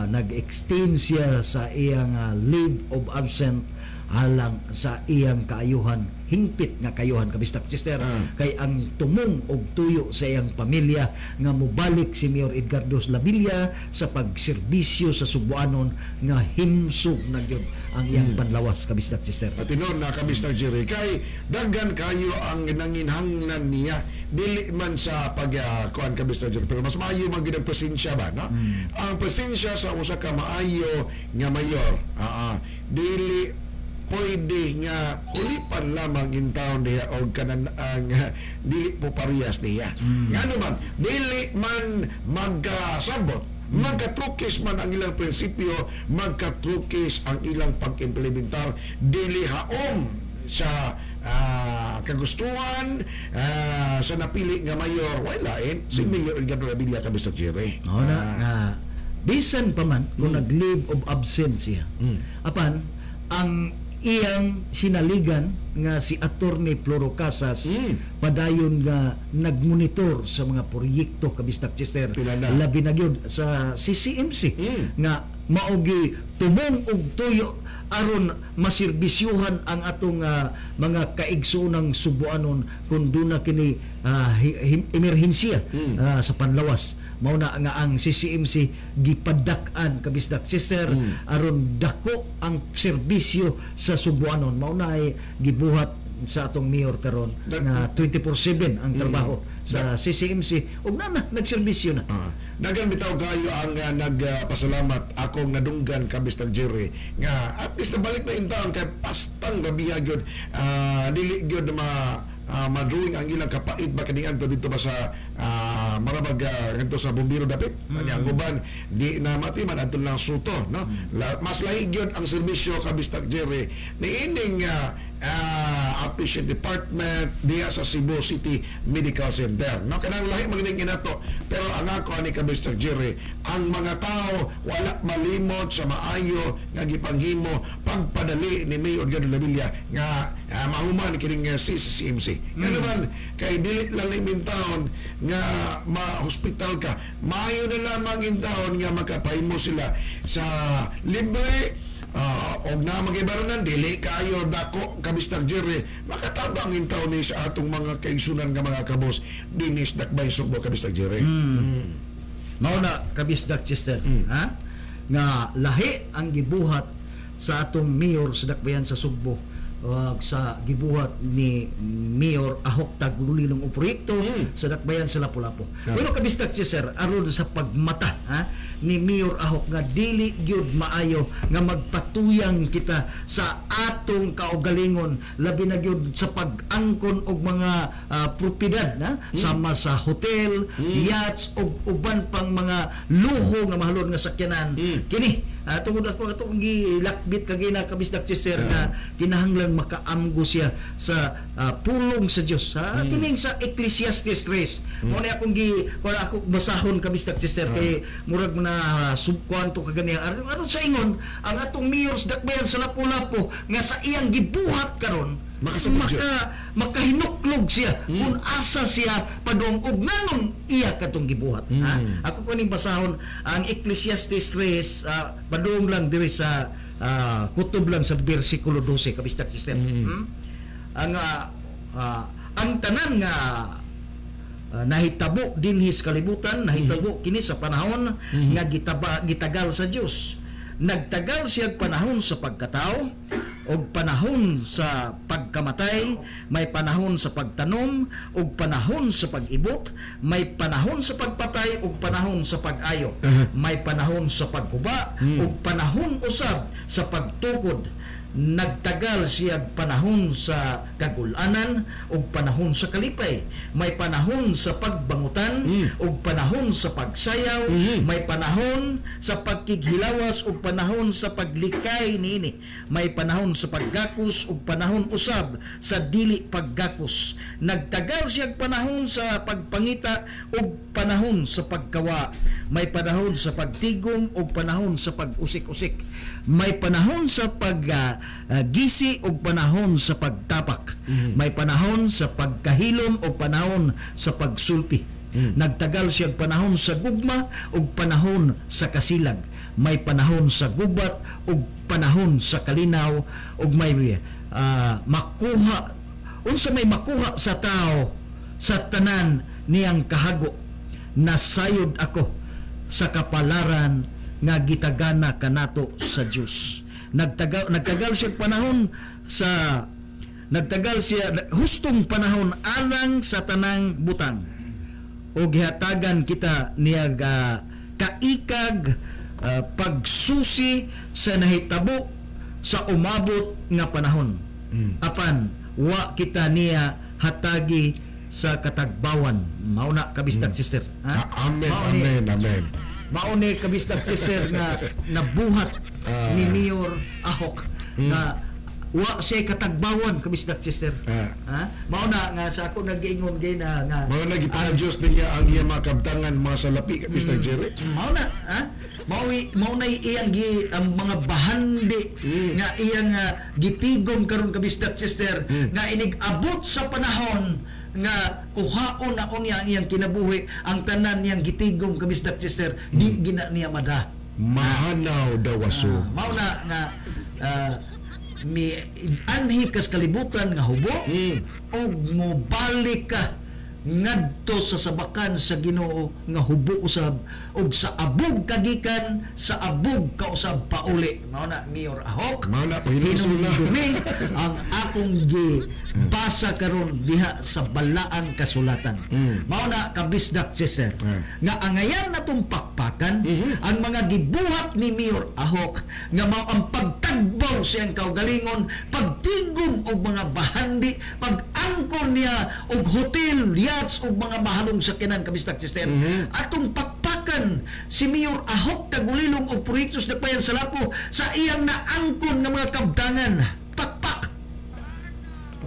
nag-extend siya sa iyang leave of absent alang sa iyang kaayuhan, hingpit nga kayuhan kabistak sister, kay ang tumong og tuyo sa iyang pamilya nga mubalik si Mayor Edgardo Labilla sa pagserbisyo sa Subuanon nga himsog na gyud ang iyang panlawas kabistak sister. At inon na kabistak Jerry kay daghan kayo ang nanginhanglan niya dili man sa pagkuan kabistak Jerry, pero mas maayo man gyud ang presensya ba no? Ang presensya sa usa ka maayo nga mayor dili pwede nga hulipan lamang in town diya o kanan ang dili po parehas diya. Nga naman, dili man magkasabot, magkatrukis man ang ilang prinsipyo, magkatrukis ang ilang pag-implementar, dili haom sa kagustuhan sa napili nga mayor, walain si Mayor Edgardo Revilla Cabistag Jerry. nga bisan pa man kung nag-leave of absence siya. Apan ang iyang sinaligan nga si Attorney Floro Casas padayon nga nagmonitor sa mga proyekto Cabistag Chester, Kilala. labi na gyud sa CCMC nga maogi tumong og tuyo aron maserbisyuhan ang atong mga kaigsoonang Subuanon kung duna kini emerhensiya sa panlawas. Mao na nga ang CCMC gipadak-an Cabistag Chester aron dako ang serbisyo sa Subuanon. Mao na ay gibuhat sa atong mayor karon nga 24/7 ang trabaho sa CCMC ug na nagserbisyo na. Dagan bitaw kayo ang nagpasalamat ako nga dunggan Cabistag Jerry nga at least nabalik na in town kay pastang gabiha gyud dili gyud madrawing ang ilang kapait ba kini adto dito ba sa marabag ngadto sa Bombero dapit ang uban di na mati man adto lang suto no. Mas lahi gyud ang serbisyo Cabistag Jerry niining outpatient department diya sa Cebu City Medical Center no. Kanang lahi magning inato pero ang ako ani Cabistag Jerry ang mga tao wala malimot sa maayo nga gipanghimo pagpadali ni Mayor Edgardo Revilla nga mahuman kining CCMC. Nga naman, kay dili lang in town nga ma-hospital ka, maayo na lamang in town nga makapahimo sila sa libre og na mag-ibaranan, dili kayo dako Cabistag Jerry, makatabang in town ni sa atong mga kaigsunan nga mga kabos dinis dakbay Sugbo Cabistag Jerry. Mao na Cabistag Chester ha nga lahi ang gibuhat sa atong mayor sa dakbayan sa Sugbo sa gibuhat ni Mayor Ahok Tagulilong o proyekto sa dakbayan sa Lapu-Lapu. Pero Cabistag Chester aron sa pagmata ni Mayor Ahok nga dili gyud maayo nga magpatuyang kita sa atong kaugalingon labi na gyud sa pag-angkon og mga propiedad sama sa hotel, yachts og uban pang mga luho nga mahalon nga sakyanan. Kini tungod ako atong gilakbit kagina Cabistag Chester nga kinahanglan makaamgo siya sa pulong sa Dios kining sa Ecclesiastes 3 mo na akong ako basahon Cabistag Chester kay murag na subkuan to kaganiya aron sa ingon ang atong mayor sa dakbayan sa Lapu-Lapu nga sa iyang gibuhat karon makahinuklog siya kung asa siya padung og nganong iya katong gibuhat. Ako ko ning basahon ang Ecclesiastes 3 padung lang diri sa kutob lang sa bersikulo 12 Cabistag Chester. Ang tanan nga nahitabo dinhi sa kalibutan, nahitabo kini sa panahon nga gitagal sa Dios. Nagtagal siya panahon sa pagkatao og panahon sa pagkamatay, may panahon sa pagtanom og panahon sa pag-ibot, may panahon sa pagpatay og panahon sa pag-ayo, may panahon sa pagkuba og panahon usab sa pagtukod. Nagtagal siya panahon sa kagulanan ug panahon sa kalipay, may panahon sa pagbangutan ug panahon sa pagsayaw, may panahon sa pagkighilawas ug panahon sa paglikay niini, may panahon sa paggakos ug panahon usab sa dili paggakos. Nagtagal siya panahon sa pagpangita ug panahon sa pagkawa, may panahon sa pagtigom ug panahon sa pag-usik-usik, may panahon sa gisi o panahon sa pagtapak, may panahon sa pagkahilom o panahon sa pagsulti. Nagtagal siya panahon sa gugma o panahon sa kasilag, may panahon sa gubat o panahon sa kalinaw, o may makuha unsa may makuha sa tao sa tanan niyang kahago. Nasayod ako sa kapalaran nga gitagana kanato sa Dios. Nagtagal siya panahon sa nagtagal siya hustong panahon alang sa tanang butang o gihatagan kita niya kaikag pagsusi sa nahitabo sa umabot nga panahon. Apan wa kita niya hatagi sa katagbawan. Mauna kabistag sister. Amen, Mao ni- amen, amen. Mao ni kabistag sister nga nabuhat ni Mayor Ahok nga wa siya katagbawan kabistag sister. Mao na nga sa ako nag-ingon gay na nga Mao na gipa-adjust niya ang iyang mga kabtangan, mga salapi, Mr. Jerry. mao na mao na iyang ang mga bahandi nga iyang gitigom karon kabistag sister nga inig-abot sa panahon nga kuhaon na unya ang iyang kinabuhi ang tanan niyang gitigom kabistag sister di gina niya mada. Mahanaw daw aso. Mao na nga mi anhi kas kalibutan nga hubo og mobalik ka ngadto sa sabakan sa Ginoo nga hubo usab og sa abog kagikan sa abog kausab pauli. Mao na Mayor Ahok. Mao na pahinusul na. Hinumdumi ang akong gi basa karon diha sa balaang kasulatan. Mao na kabisdak sister nga angayan natong pakpakan ang mga gibuhat ni Mayor Ahok nga mao ang pagtagbaw siyang kaugalingon, pagtigom og mga bahandi, pag-angkon niya og hotel, yachts og mga mahalong sakyanan kabistak sister. Atong pakpakan si Mayor Ahok tagulilong og proyektos na payan sa Lapu sa iyang naangkon nga mga kabdangan. Pakpak.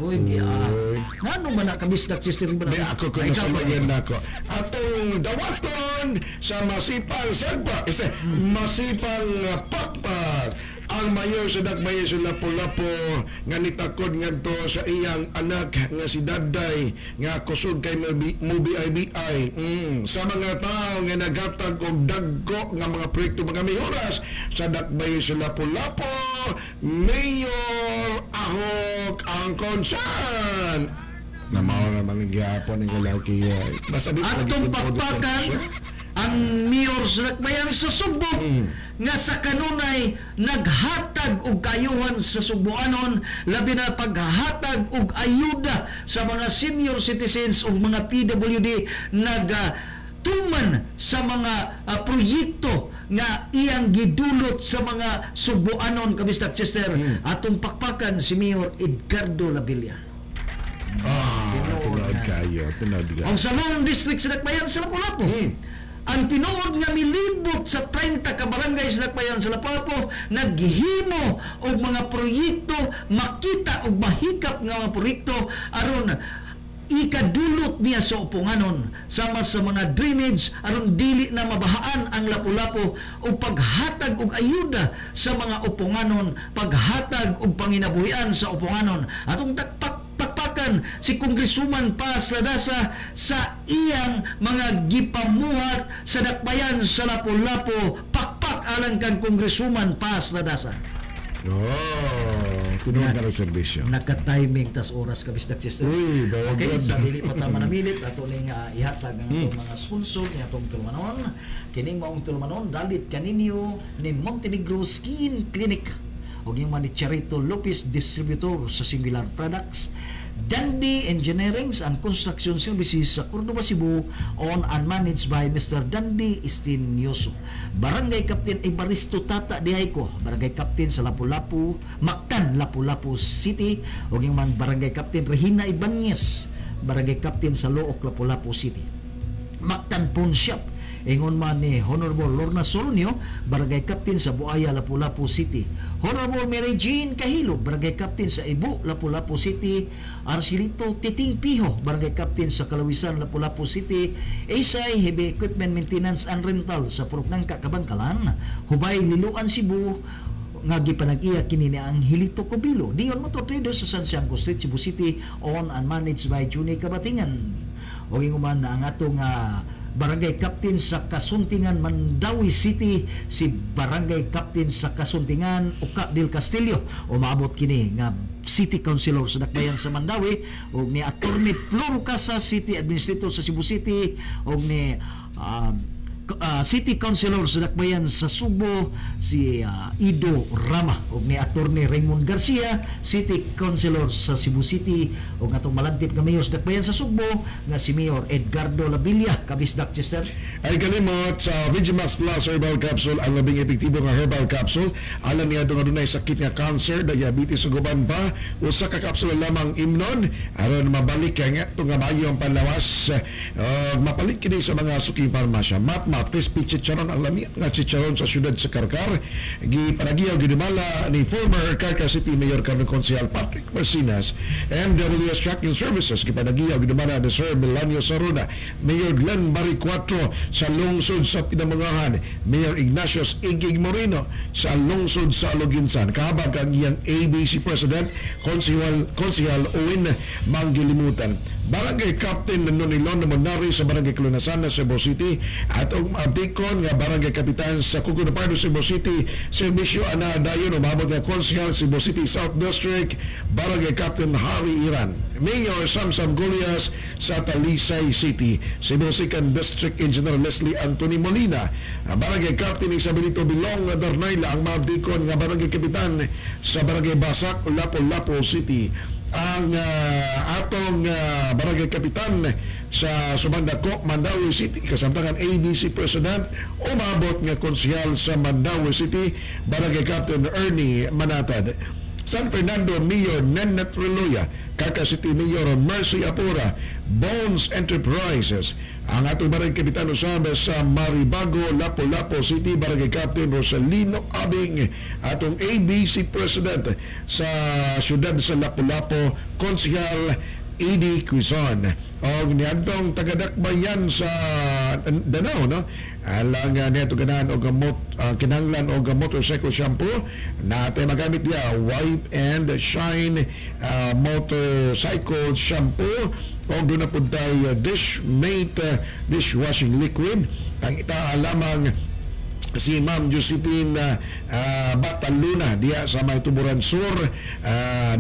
Uy, ngano man na kabistak sister ba May ako kung nasalayan ako. Atong dawaton sa masipang sagpa, masipang pakpak. Ang mayor sa Dakbayan sa Lapu-Lapu nga nitakod ngadto sa iyang anak nga si Daday nga kusog kay MobiIBI. Sa mga tao nga naghatag og dagko nga mga proyekto mga mayoras sa Dakbayan sa Lapu-Lapu, Mayor Ahok ang concern. Na mao naman ang gihapon ng lalaki. Basta dito Atong pakpakan ang Mayor sa Dakbayan sa Sugbo nga sa kanunay naghatag og kayuhan sa Sugboanon, labi na paghatag og ayuda sa mga senior citizens ug mga PWD tuman sa mga proyekto nga iyang gidulot sa mga Sugboanon kabistak sister. Atong pakpakan si Mayor Edgardo Labilla. Tunod kayo. Ang Salong District sa Dakbayan sa Lapu-Lapu. Ang tinuod nga milibot sa 30 ka barangay sa Dakbayan sa Lapu-Lapu naghimo og mga proyekto, makita og mahikap nga mga proyekto aron ikadulot niya sa upunganon sama sa mga drainage aron dili na mabahaan ang Lapu-Lapu o paghatag og ayuda sa mga upunganon, paghatag og panginabuhian sa upunganon. Atong pakpakan si Congresswoman Paz Ladasa sa iyang mga gipamuhat sa Dakbayan sa Lapu-Lapu. Pakpak alang kan Congresswoman Paz Ladasa. Tunod ka ng servisyo. Naka-timing tas oras kabistak sister. Uy, very okay, good. sa dili pa ta manamilit ato ning ihatag ang atong mga sponsor ni atong tulumanon. Kining maong tulumanon dalit kaninyo ni Montenegro Skin Clinic ug yung man ni Charito Lopez Distributor sa Singular Products, Dundee Engineering and Construction Services sa Cordova, Cebu, owned and managed by Mr. Dundee Estinioso. Barangay Captain Ibaristo Tata Diayko, Barangay Captain sa Lapu-Lapu, Mactan, Lapu-Lapu City, o yung man Barangay Captain Regina Ibanez, Barangay Captain sa Look, Lapu-Lapu City. Mactan Pawn Shop, ingon man ni Honorable Lorna Solonio, Barangay Captain sa Buaya, Lapu-Lapu City. Honorable Mary Jean Kahilo, Barangay Captain sa Ibu, Lapu-Lapu City. Arsilito Titing Piho, Barangay Captain sa Kalawisan, Lapu-Lapu City. Esay Heavy Equipment Maintenance and Rental sa Puroknangka, Kabangkalan. Hubay Liluan, Cebu, nga gipanag-iya kini ni ang Hilito Cobilo. Dion Motor Traders sa San Siangco Street, Cebu City, owned and managed by Juni Kabatingan. O inguman na ang atong Barangay Captain sa Kasuntingan, Mandawi City, si Barangay Captain sa Kasuntingan, Uka del Castillo, umaabot kini nga City Councilor sa Dakbayan sa Mandawi, o ni Attorney Floro Casa, City Administrator sa Cebu City, o ni City Councilor sa Dakbayan sa Subo si Ido Rama ug ni Attorney Raymond Garcia, City Councilor sa Cebu City ug atong malantip nga mayor sa Dakbayan sa Subo nga si Mayor Edgardo Labilla. Kabisdak Chester. Ay kalimot sa Vigimax Plus Herbal Capsule, ang labing epektibo nga herbal capsule. Alam niya itong adunay sakit nga cancer, diabetes ug uban pa. Usa ka kapsula lamang imnon aron mabalik kay nga itong nga maayo ang panlawas. Mapalit kini sa mga suking parmasya. Matmat crispy chicharon, ang lami nga chicharon sa syudad sa Karkar. Gipanagiyaw ginimala ni former Karkar City Mayor Carmen Consejal Patrick Marcinas. MWS Tracking Services gipanagiyaw ginimala ni Sir Melanio Saruna, Mayor Glenn Barry 4 sa lungsod sa Pinamangahan, Mayor Ignatius Igig Moreno sa lungsod sa Aloginsan. Kahabag ang iyang ABC President Consejal Owen Manggilimutan. Barangay Captain Nonilon Monari sa Barangay Clunasan na Cebu City at Abdicon nga Barangay Kapitan sa Cucunapardo Cebu City. Servisyo ana dayon umabot nga Consejal Cebu City South District, Barangay Captain Harry Iran, Mayor Samsam Golias sa Talisay City, Cebu Second District Engineer Leslie Anthony Molina, Barangay Captain Isabelito Bilong Darnayla, ang Abdicon nga Barangay Kapitan sa Barangay Basak, Lapu-Lapu City. Ang atong Barangay Kapitan sa Sumandako, Mandaue City, kasamtangan ABC President, umabot nga konsehal sa Mandaue City, Barangay Captain Ernie Manatad. San Fernando Mayor Nennet Reloya, Karkar City Mayor Mercy Apura, Bones Enterprises. Ang atong Barangay Kapitan usaba sa Maribago, Lapu-Lapu City, Barangay Captain Rosalino Abing. Atong ABC President sa siyudad sa Lapu-Lapu, Konsehal Edie Quizon. O niyadtong tagadakbayan sa Danao, no? Alang neto ganahan o gamot, kinanglan o motorcycle shampoo na natin magamit niya, Wipe and Shine motorcycle shampoo. O doon na po tayo Dishmate dishwashing liquid. Ang ita lamang si Ma'am Josephine Bataluna diya sa may Tuburan Sur,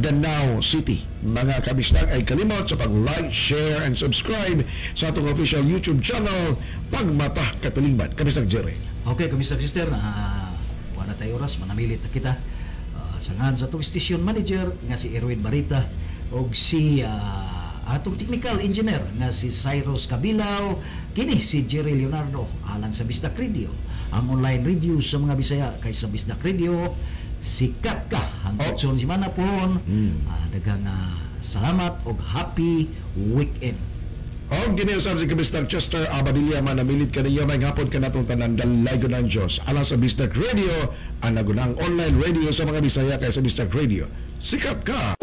Danao City. Mga kabisdak, ay kalimot sa pag-like, share, and subscribe sa atong official YouTube channel, Pagmata Katilingban. Kabisdak Jerry. Okay, Kabisdak Sister, wala tayo oras, manamilit na kita. Sangan sa itong station manager nga si Erwin Barita o si atong technical engineer nga si Cyrus Cabilao, kini si Jerry Leonardo alang sa Bisdak Radio. Ang online radio sa mga Bisaya kay sa Bisdak Radio, sikat ka hangtod si Manapon. Daghang salamat og happy weekend. O giniusap si Kabisdak Chester Abadilla, manamilit ka niyo may hapon ka natong tanan dalay ko ng Diyos. Alang sa Bisdak Radio, ang nagunang online radio sa mga Bisaya kay sa Bisdak Radio. Sikat ka!